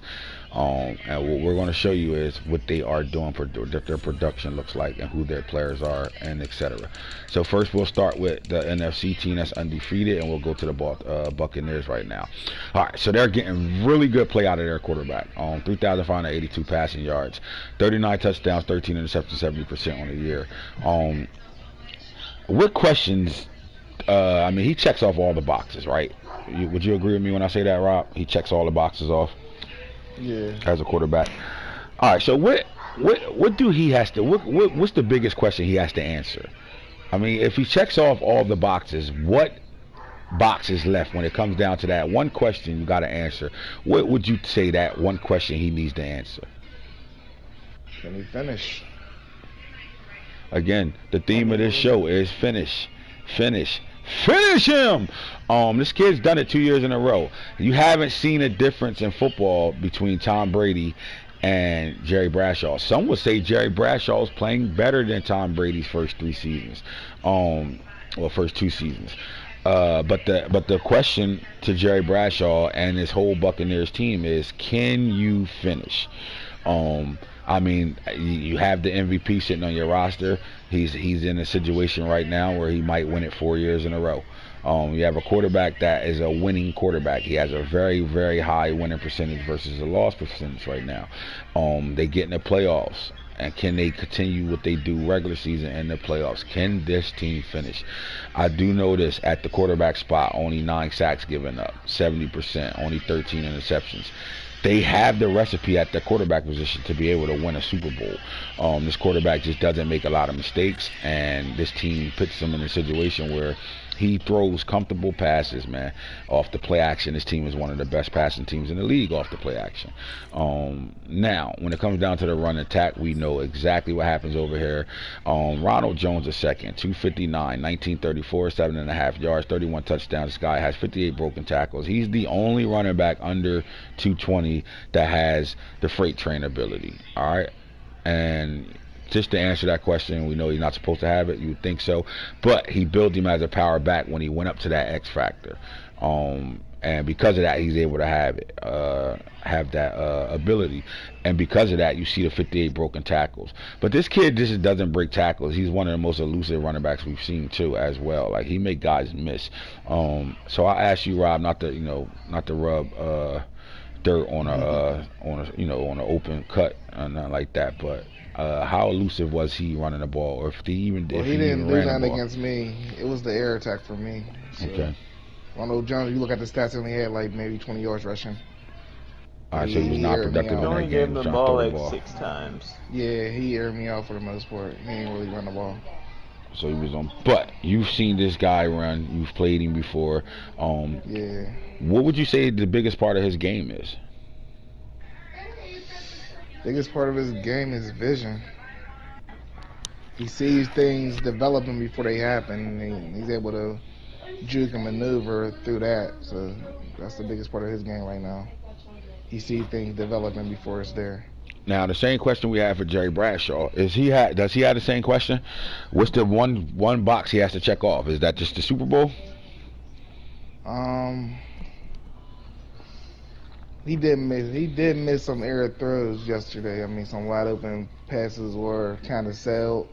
And what we're going to show you is what they are doing, what their production looks like, and who their players are, and etc. So first, we'll start with the NFC team that's undefeated, and we'll go to the Buccaneers right now. All right, so they're getting really good play out of their quarterback. 3,582 passing yards, 39 touchdowns, 13 interceptions, 70% on the year. What questions? I mean, he checks off all the boxes, right? Would you agree with me when I say that, Rob? He checks all the boxes off. Yeah. As a quarterback. All right, so what do he has to what's the biggest question he has to answer? I mean, if he checks off all the boxes, what box is left when it comes down to that one question you got to answer? What would you say that one question he needs to answer? Can he finish? Again, the theme of this show is finish him. This kid's done it 2 years in a row. You haven't seen a difference in football between Tom Brady and Jerry Bradshaw. Some would say Jerry Bradshaw is playing better than Tom Brady's first 3 seasons. First 2 seasons. But the question to Jerry Bradshaw and his whole Buccaneers team is, can you finish? I mean, you have the MVP sitting on your roster. He's in a situation right now where he might win it 4 years in a row. You have a quarterback that is a winning quarterback. He has a very, very high winning percentage versus a loss percentage right now. They get in the playoffs. And can they continue what they do regular season in the playoffs? Can this team finish? I do know this at the quarterback spot, only 9 sacks given up, 70%, only 13 interceptions. They have the recipe at the quarterback position to be able to win a Super Bowl. This quarterback just doesn't make a lot of mistakes, and this team puts them in a situation where he throws comfortable passes, man, off the play action. This team is one of the best passing teams in the league off the play action. Now, when it comes down to the run attack, we know exactly what happens over here. Ronald Jones II, 259, 1934, 7.5 yards, 31 touchdowns. This guy has 58 broken tackles. He's the only running back under 220 that has the freight train ability. All right, and just to answer that question, we know he's not supposed to have it. You would think so, but he built him as a power back when he went up to that X factor. And because of that, he's able to have that ability. And because of that, you see the 58 broken tackles. But this kid just doesn't break tackles. He's one of the most elusive running backs we've seen too, as well. Like he make guys miss. So I ask you, Rob, not to rub dirt on an open cut and nothing like that, but how elusive was he running the ball, or if he didn't do nothing against me. It was the air attack for me. So. Okay. Ronald Jones, you look at the stats, he only had like maybe 20 yards rushing. All right, so he was not productive in that game. He only gave the ball like 6 times. Yeah, he aired me out for the most part. He didn't really run the ball. So he was on. But you've seen this guy run. You've played him before. Yeah. What would you say the biggest part of his game is? Biggest part of his game is vision. He sees things developing before they happen, and he's able to juke and maneuver through that. So that's the biggest part of his game right now. He sees things developing before it's there. Now the same question we have for Jerry Bradshaw does he have the same question? What's the one box he has to check off? Is that just the Super Bowl? He did miss some error throws yesterday. I mean, some wide open passes were kind of sailed.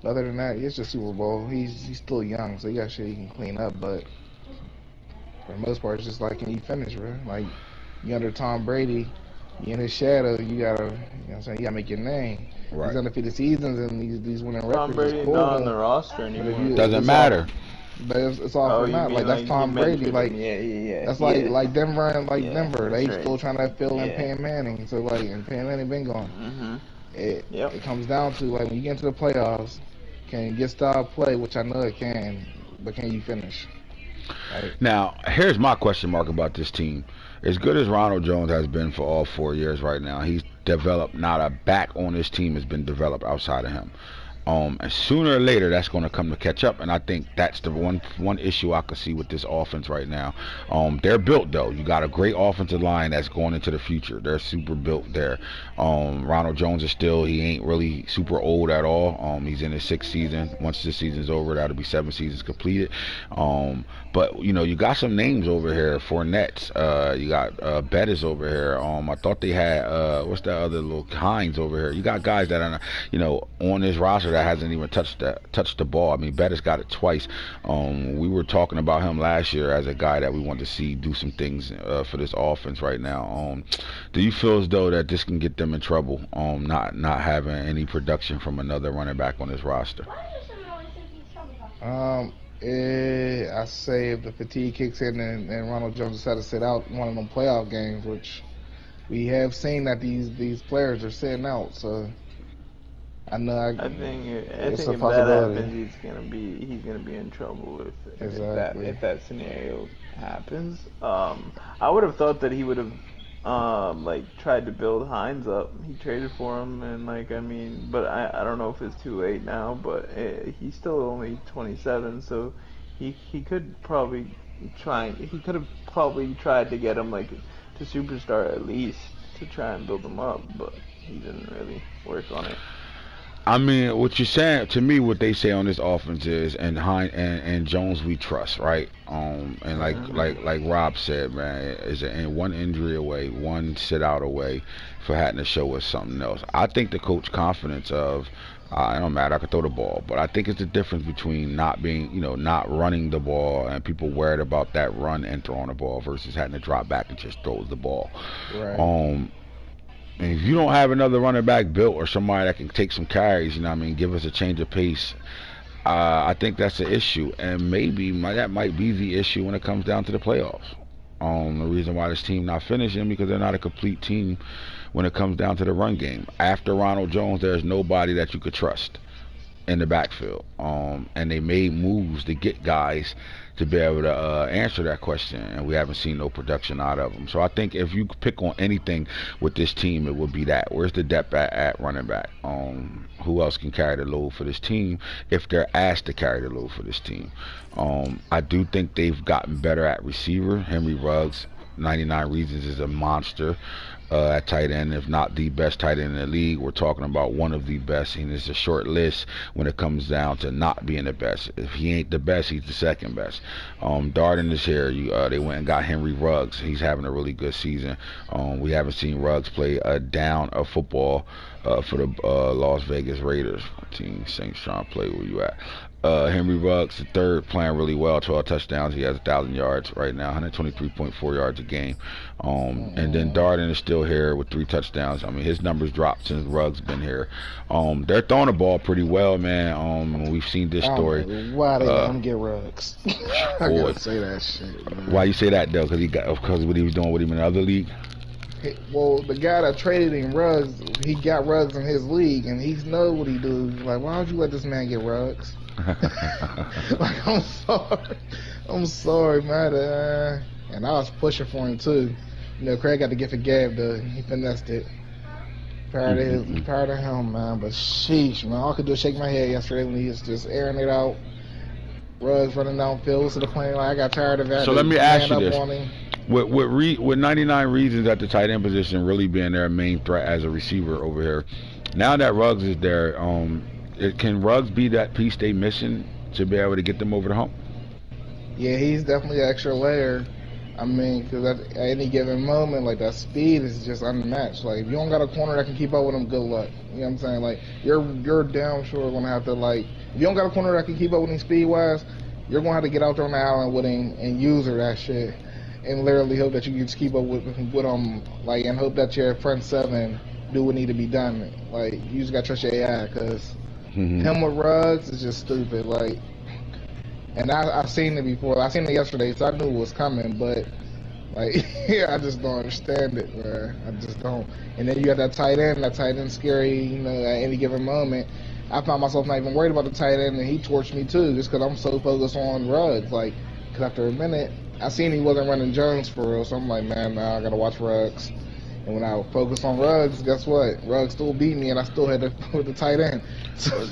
But other than that, it's just Super Bowl. He's still young, so he got shit he can clean up. But for the most part, it's just like, can you finish, bro? Like, you under Tom Brady, you in his shadow, you gotta, you know what I'm saying, you gotta make your name. Right. These undefeated seasons and these winning records. Tom Brady's cool, not on the roster anymore. Doesn't matter. But it's all for naught. Like, that's Tom Brady. Like, yeah. That's like Denver and Denver. They right. still trying to fill in Peyton Manning. So like, and Peyton Manning been gone. It comes down to like when you get into the playoffs, can you get style play, which I know it can, but can you finish? Right. Now, here's my question mark about this team. As good as Ronald Jones has been for all 4 years right now, he's developed. Not a back on this team has been developed outside of him. And sooner or later, that's going to come to catch up. And I think that's the one issue I could see with this offense right now. They're built, though. You got a great offensive line that's going into the future. They're super built there. Ronald Jones is he ain't really super old at all. He's in his 6th season. Once this season's over, that'll be 7 seasons completed. But, you got some names over here. Fournette. You got Bettis over here. I thought they had, what's that other little Hines over here? You got guys that are, on this roster that hasn't even touched the ball. I mean, Bettis got it twice. We were talking about him last year as a guy that we want to see do some things for this offense right now. Do you feel as though that this can get them in trouble? Not having any production from another running back on this roster. I say if the fatigue kicks in and Ronald Jones decided to sit out one of them playoff games, which we have seen that these players are sitting out, so. I think if that happens, he's gonna be in trouble if that scenario happens. I would have thought that he would have tried to build Hines up. He traded for him, and but I don't know if it's too late now. But he's still only 27, so he could probably try. He could have probably tried to get him to superstar at least to try and build him up, but he didn't really work on it. I mean, what you're saying to me, what they say on this offense is, and Jones we trust, right? And like Rob said, man, is one injury away, one sit out away for having to show us something else. I think the coach confidence of, it don't matter, I can throw the ball, but I think it's the difference between not being, not running the ball and people worried about that run and throwing the ball versus having to drop back and just throw the ball. Right. And if you don't have another running back built or somebody that can take some carries, give us a change of pace, I think that's the issue. And maybe that might be the issue when it comes down to the playoffs. The reason why this team not finishing, because they're not a complete team when it comes down to the run game. After Ronald Jones, there's nobody that you could trust in the backfield. And they made moves to get guys to be able to answer that question, and we haven't seen no production out of them. So I think if you pick on anything with this team, it would be that. Where's the depth at running back? Who else can carry the load for this team if they're asked to carry the load for this team? I do think they've gotten better at receiver. Henry Ruggs, 99 Reasons, is a monster. at tight end, if not the best tight end in the league. We're talking about one of the best, and it's a short list when it comes down to not being the best. If he ain't the best, he's the second best. Darden is here. They went and got Henry Ruggs. He's having a really good season. We haven't seen Ruggs play a down of football for the Las Vegas Raiders. Team Saints trying to play. Where you at? Henry Ruggs, the third, playing really well, 12 touchdowns. He has 1,000 yards right now, 123.4 yards a game. And then Darden is still here with 3 touchdowns. I mean, his numbers dropped since Ruggs been here. They're throwing the ball pretty well, man. We've seen this story. Why they let him get Ruggs? I gotta say that shit, man. Why you say that though? Because what he was doing with him in the other league. Well, the guy that traded him Ruggs, he got Ruggs in his league, and he knows what he do. Like, why would you let this man get Ruggs? Like, I'm sorry, man. And I was pushing for him too. You know, Craig got the gift of gab, though. He finessed it. Proud of him, man. But sheesh, man, all I could do was shake my head yesterday when he was just airing it out. Ruggs running downfield to the plane. Like, I got tired of that. So let me ask you this: with 99 reasons at the tight end position really being their main threat as a receiver over here, now that Ruggs is there, can Ruggs be that piece they missing to be able to get them over the hump? Yeah, he's definitely an extra layer. I mean, because at any given moment, like, that speed is just unmatched. Like, if you don't got a corner that can keep up with him, good luck. You know what I'm saying? Like, you're damn sure going to have to, like, if you don't got a corner that can keep up with him speed-wise, you're going to have to get out there on the island with him and use her that shit. And literally hope that you can just keep up with him, like, and hope that your front seven do what need to be done. Like, you just got to trust your AI, because him with Ruggs is just stupid. Like, and I've seen it before. I seen it yesterday, so I knew it was coming. But, like, I just don't understand it, man. I just don't. And then you got that tight end. That tight end scary, you know, at any given moment. I found myself not even worried about the tight end, and he torched me too, just because I'm so focused on Ruggs. Like, because after a minute, I seen he wasn't running Jones for real, so I'm like, man, nah, I gotta watch Ruggs. And when I focused on Ruggs, guess what? Ruggs still beat me, and I still had to put the tight end. So,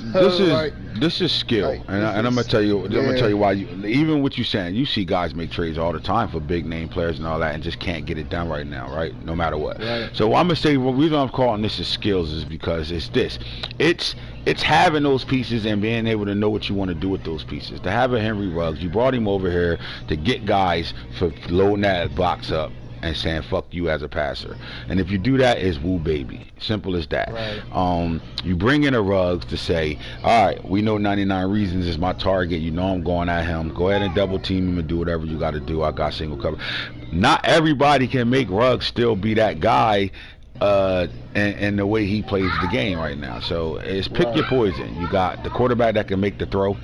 this is skill, like, and I'm gonna tell you. I'm gonna tell you why. Even what you saying, you see guys make trades all the time for big name players and all that, and just can't get it done right now, right? No matter what. Right. So I'm gonna say the reason I'm calling this is skills is because it's this. It's having those pieces and being able to know what you want to do with those pieces. To have a Henry Ruggs, you brought him over here to get guys for loading that box up and saying fuck you as a passer. And if you do that, it's woo baby. Simple as that. Right. You bring in a Ruggs to say, alright, we know 99 reasons is my target, you know I'm going at him. Go ahead and double team him and do whatever you gotta do. I got single cover. Not everybody can make Ruggs still be that guy and the way he plays the game right now. So it's pick your poison. You got the quarterback that can make the throw.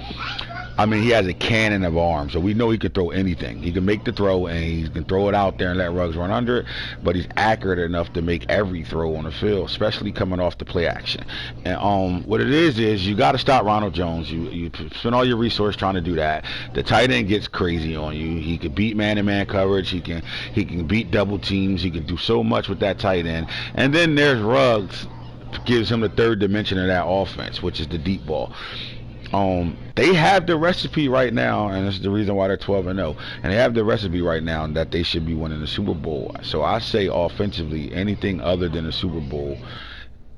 I mean, he has a cannon of arms, so we know he can throw anything. He can make the throw, and he can throw it out there and let Ruggs run under it, but he's accurate enough to make every throw on the field, especially coming off the play action. And what it is you got to stop Ronald Jones. You spend all your resource trying to do that. The tight end gets crazy on you. He can beat man-to-man coverage. He can beat double teams. He can do so much with that tight end. And then there's Ruggs, gives him the third dimension of that offense, which is the deep ball. They have the recipe right now, and this is the reason why they're 12-0. And they have the recipe right now that they should be winning the Super Bowl. So I say offensively, anything other than the Super Bowl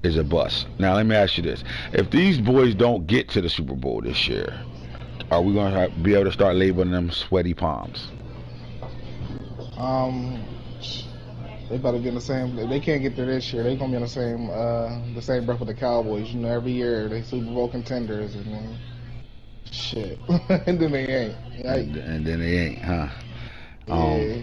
is a bust. Now let me ask you this: if these boys don't get to the Super Bowl this year, are we going to be able to start labeling them sweaty palms? They better be in the same. If they can't get there this year, they're gonna be in the same breath with the Cowboys. You know, every year they Super Bowl contenders, and then shit, and then they ain't. Right? And then they ain't, huh? Yeah.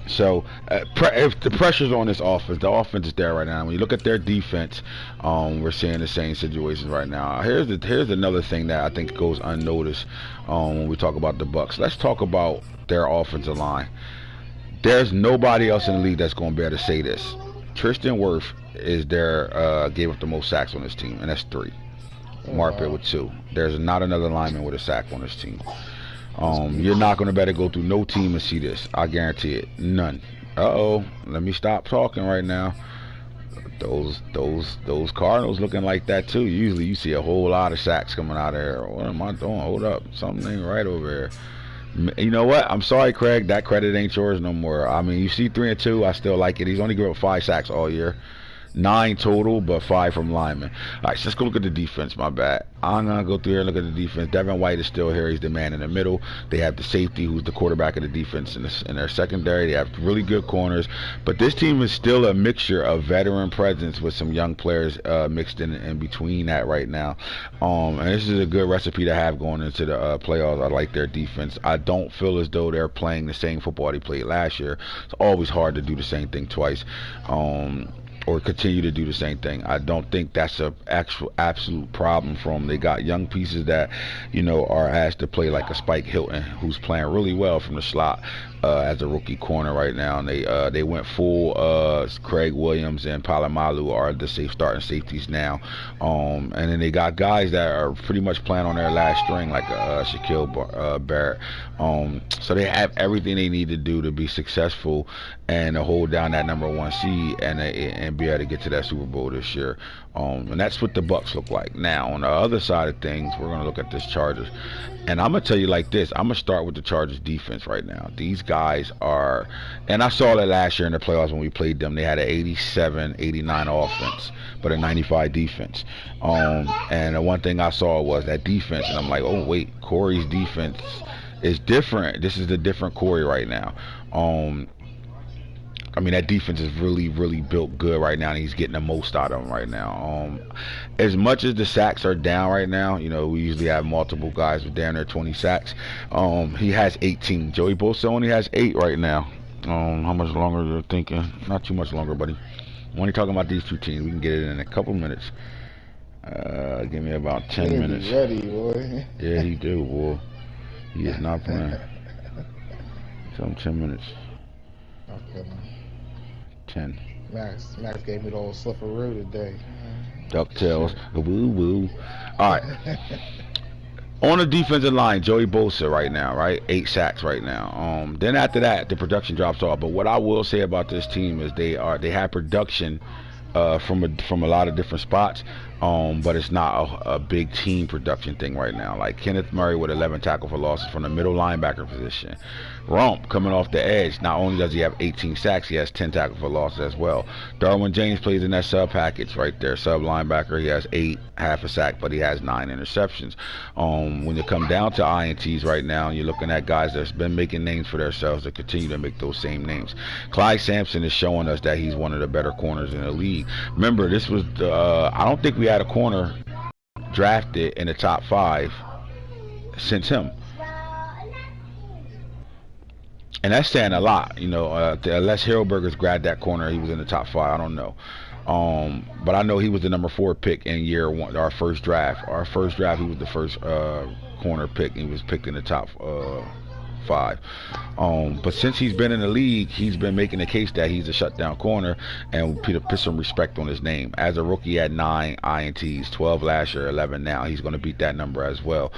So if the pressure's on this offense, the offense is there right now. When you look at their defense, we're seeing the same situations right now. Here's another thing that I think goes unnoticed when we talk about the Bucs. Let's talk about their offensive line. There's nobody else in the league that's going to be able to say this. Tristan Wirth is gave up the most sacks on this team, and that's 3. Marpet with 2. There's not another lineman with a sack on this team. You're not going to better go through no team and see this. I guarantee it. None. Let me stop talking right now. Those Cardinals looking like that too. Usually you see a whole lot of sacks coming out of there. What am I doing? Hold up. Something ain't right over here. You know what? I'm sorry, Craig. That credit ain't yours no more. I mean, you see 3-2. I still like it. He's only given up 5 sacks all year. 9 total, but 5 from linemen. All right, so let's go look at the defense. My bad. I'm going to go through here and look at the defense. Devin White is still here. He's the man in the middle. They have the safety, who's the quarterback of the defense in their secondary. They have really good corners. But this team is still a mixture of veteran presence with some young players mixed in between that right now. And this is a good recipe to have going into the playoffs. I like their defense. I don't feel as though they're playing the same football they played last year. It's always hard to do the same thing twice. Or continue to do the same thing. I don't think that's a absolute problem for them. They got young pieces that, you know, are asked to play, like a Spike Hilton, who's playing really well from the slot as a rookie corner right now. And they went full. Craig Williams and Palomalu are the starting safeties now. And then they got guys that are pretty much playing on their last string, like Shaquille Barrett. So they have everything they need to do to be successful and to hold down that #1 seed and be able to get to that Super Bowl this year. And that's what the Bucs look like. Now, on the other side of things, we're going to look at this Chargers. And I'm going to tell you like this. I'm going to start with the Chargers defense right now. These guys are, and I saw that last year in the playoffs when we played them. They had an 87, 89 offense, but a 95 defense. And the one thing I saw was that defense, and I'm like, oh, wait, Corey's defense is different. This is the different Corey right now. I mean, that defense is really, really built good right now, and he's getting the most out of them right now. As much as the sacks are down right now, you know, we usually have multiple guys with down there 20 sacks. He has 18. Joey Bosa only has 8 right now. How much longer you're thinking? Not too much longer, buddy. I'm only talking about these two teams. We can get it in a couple minutes. Give me about 10 minutes. Ready, boy. Yeah, he do, boy. He is not playing. Tell him 10 minutes. Okay. 10. Max gave me the old slipperoo today. DuckTales. Woo woo. All right. On the defensive line, Joey Bosa right now, right? 8 sacks right now. Then after that, the production drops off. But what I will say about this team is they have production from a lot of different spots. But it's not a big team production thing right now. Like Kenneth Murray with 11 tackle for losses from the middle linebacker position. Rump coming off the edge. Not only does he have 18 sacks, he has 10 tackle for losses as well. Darwin James plays in that sub package right there. Sub linebacker, he has 8, half a sack, but he has 9 interceptions. When you come down to INTs right now, you're looking at guys that's been making names for themselves to continue to make those same names. Clyde Sampson is showing us that he's one of the better corners in the league. Remember, this was I don't think we had a corner drafted in the top 5 since him. And that's saying a lot, you know. Unless Hillberger's grabbed that corner, he was in the top 5. I don't know. But I know he was the #4 pick in year 1, our first draft. Our first draft, he was the first corner pick. He was picked in the top 5. But since he's been in the league, he's been making the case that he's a shutdown corner, and put some respect on his name. As a rookie, he had 9 INTs, 12 last year, 11 now. He's going to beat that number as well.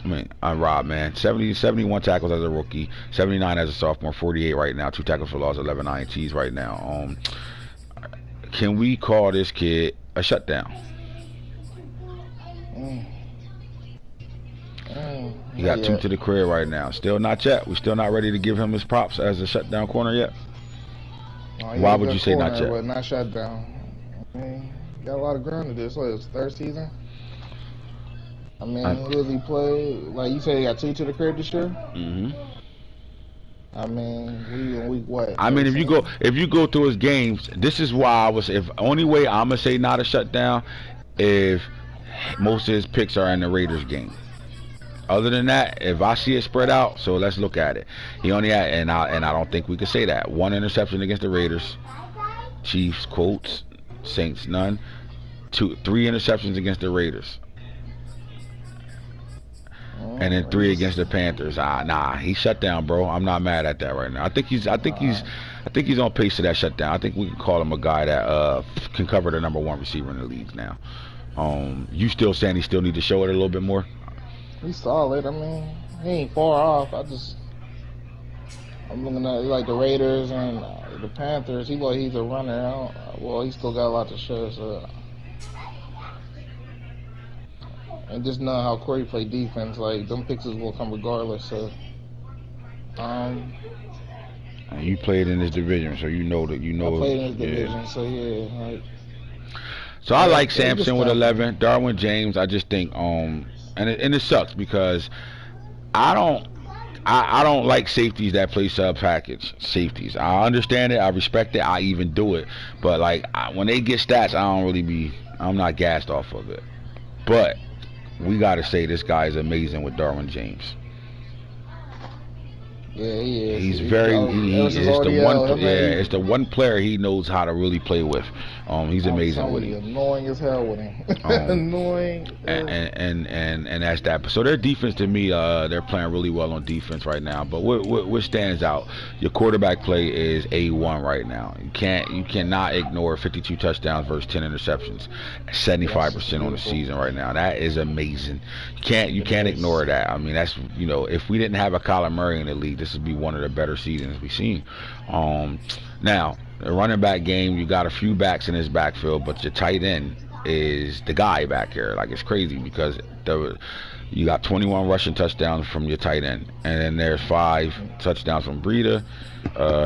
I mean, I'm Rob, man. 71 tackles as a rookie, 79 as a sophomore, 48 right now, 2 tackles for loss, 11 INTs right now. Can we call this kid a shutdown? He got 2 to the career right now. Still not yet. We're still not ready to give him his props as a shutdown corner yet. Why would you say not yet? But not shutdown. I mean, got a lot of ground to do. So it's 3rd season. I mean, really played. Like you said, he got 2 to the career this year. I mean, we what? I mean, if you go through his games, this is why I was. If only way I'm gonna say not a shutdown, if most of his picks are in the Raiders game. Other than that, if I see it spread out, so let's look at it. He only had, and I don't think we could say that. 1 interception against the Raiders, Chiefs, Colts, Saints, none. 3 interceptions against the Raiders. And then 3 against the Panthers. Nah, he shut down, bro. I'm not mad at that right now. I think he's on pace to that shutdown. I think we can call him a guy that can cover the #1 receiver in the league now. You still saying he still need to show it a little bit more? He's solid. I mean, he ain't far off. I'm looking at like the Raiders and the Panthers. He's a runner. Well, he still got a lot to show. So And just knowing how Corey play defense, like them pictures will come regardless. So, and you played in this division, so you know that I played in this division, so yeah, like. So I like Sampson with 11, Darwin James. I just think and it sucks because I don't like safeties that play sub package safeties. I understand it, I respect it, I even do it, but like when they get stats, I'm not gassed off of it. But we gotta say this guy is amazing with Darwin James. Yeah, he is. He's it's the one player he knows how to really play with. He's amazing with him. Annoying as hell with him. Annoying. And that's that. So their defense, to me, they're playing really well on defense right now. But what stands out? Your quarterback play is A1 right now. You cannot ignore 52 touchdowns versus 10 interceptions, 75% on the season right now. That is amazing. You can't ignore that. I mean, that's, if we didn't have a Kyler Murray in the league, this would be one of the better seasons we've seen. Now, the running back game, you got a few backs in his backfield, but your tight end is the guy back here. Like, it's crazy because you got 21 rushing touchdowns from your tight end, and then there's 5 touchdowns from Breida.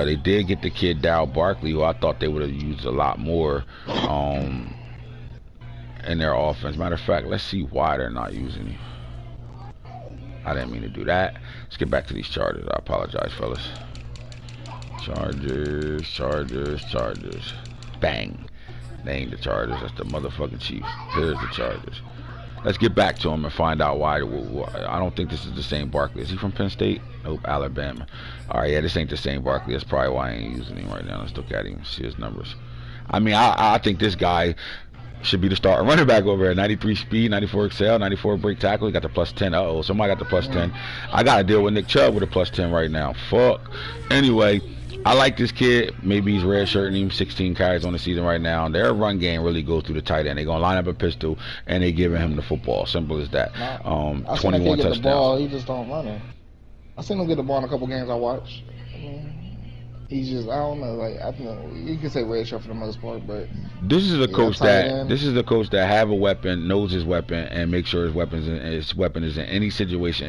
They did get the kid Dow Barkley, who I thought they would have used a lot more in their offense. Matter of fact, let's see why they're not using him. I didn't mean to do that. Let's get back to these Chargers. I apologize, fellas. Chargers. Bang. They ain't the Chargers. That's the motherfucking Chiefs. Here's the Chargers. Let's get back to them and find out why. I don't think this is the same Barkley. Is he from Penn State? Nope, Alabama. All right, yeah, this ain't the same Barkley. That's probably why I ain't using him right now. Let's look at him and see his numbers. I mean, I think this guy should be the starting running back over here. 93 speed, 94 excel, 94 break tackle. He got the plus 10. Uh-oh, somebody got the plus 10. I got to deal with Nick Chubb with a plus 10 right now. Fuck. Anyway, I like this kid. Maybe he's redshirting him. 16 carries on the season right now. Their run game really goes through the tight end. They're going to line up a pistol, and they're giving him the football. Simple as that. 21 touchdowns. The ball, he just don't run it. I seen him get the ball in a couple games I watched. He's just, I don't know, like, I think you can say redshirt for the most part, but this is a coach that have a weapon, knows his weapon, and make sure his weapon is in any situation.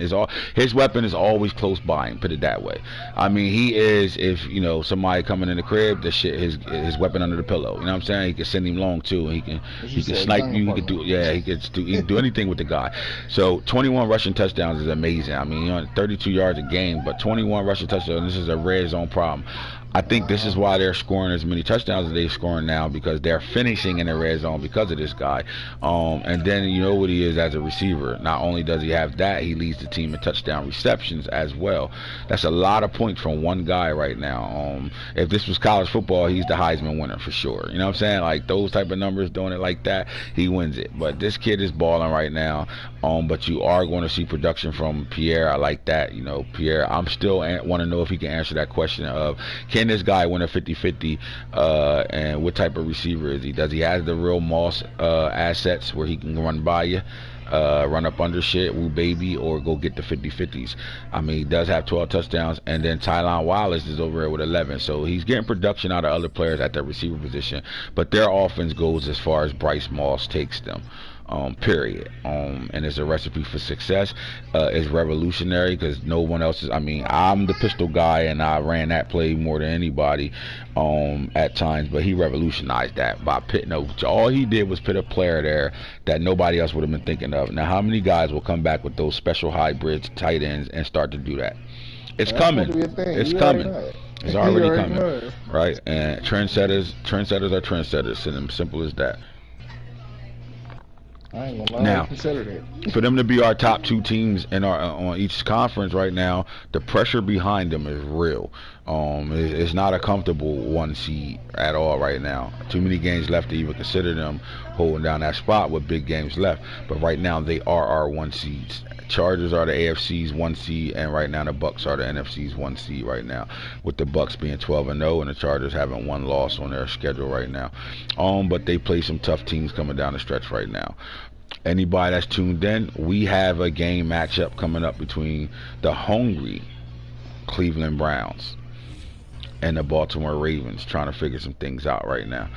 His weapon is always close by him. Put it that way. I mean, he is, if somebody coming in the crib, his weapon under the pillow. You know what I'm saying? He can send him long too. He can snipe you. He can do anything with the guy. So 21 rushing touchdowns is amazing. I mean, 32 yards a game, but 21 rushing touchdowns. This is a red zone problem. I think this is why they're scoring as many touchdowns as they're scoring now, because they're finishing in the red zone because of this guy. And then you know what he is as a receiver. Not only does he have that, he leads the team in touchdown receptions as well. That's a lot of points from one guy right now. If this was college football, he's the Heisman winner for sure. You know what I'm saying? Like those type of numbers, doing it like that, he wins it. But this kid is balling right now. But you are going to see production from Pierre. I like that. Pierre, I'm still want to know if he can answer that question of, can this guy win a 50-50, and what type of receiver is he? Does he have the real Moss assets where he can run by you, run up under shit, woo baby, or go get the 50-50s? I mean, he does have 12 touchdowns, and then Tylan Wallace is over here with 11, so he's getting production out of other players at their receiver position, but their offense goes as far as Bryce Moss takes them. Period. And it's a recipe for success. It's revolutionary because no one else is. I mean, I'm the pistol guy, and I ran that play more than anybody at times, but he revolutionized that by pitting. All he did was put a player there that nobody else would have been thinking of. Now, how many guys will come back with those special hybrids, tight ends, and start to do that? It's coming. It's coming. It's already coming. Right? And trendsetters are trendsetters, and simple as that. I ain't gonna lie, now, considered it. For them to be our top 2 teams in on each conference right now, the pressure behind them is real. It's not a comfortable 1 seed at all right now. Too many games left to even consider them holding down that spot with big games left. But right now, they are our 1 seeds. Chargers are the AFC's 1 seed, and right now the Bucks are the NFC's 1 seed right now, with the Bucks being 12-0 and the Chargers having 1 loss on their schedule right now. But they play some tough teams coming down the stretch right now. Anybody that's tuned in, we have a game matchup coming up between the hungry Cleveland Browns and the Baltimore Ravens, trying to figure some things out right now.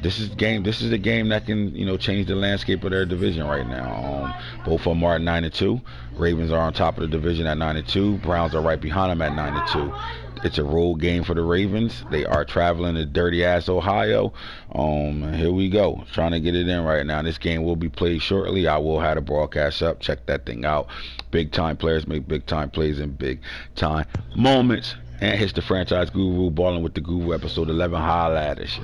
This is a game that can, change the landscape of their division right now. Both of them are at 9-2. Ravens are on top of the division at 9-2. Browns are right behind them at 9-2. It's a road game for the Ravens. They are traveling to dirty ass Ohio. Here we go, trying to get it in right now. This game will be played shortly. I will have the broadcast up. Check that thing out. Big time players make big time plays in big time moments. And hits the franchise guru, balling with the guru, episode 11. Holla at us.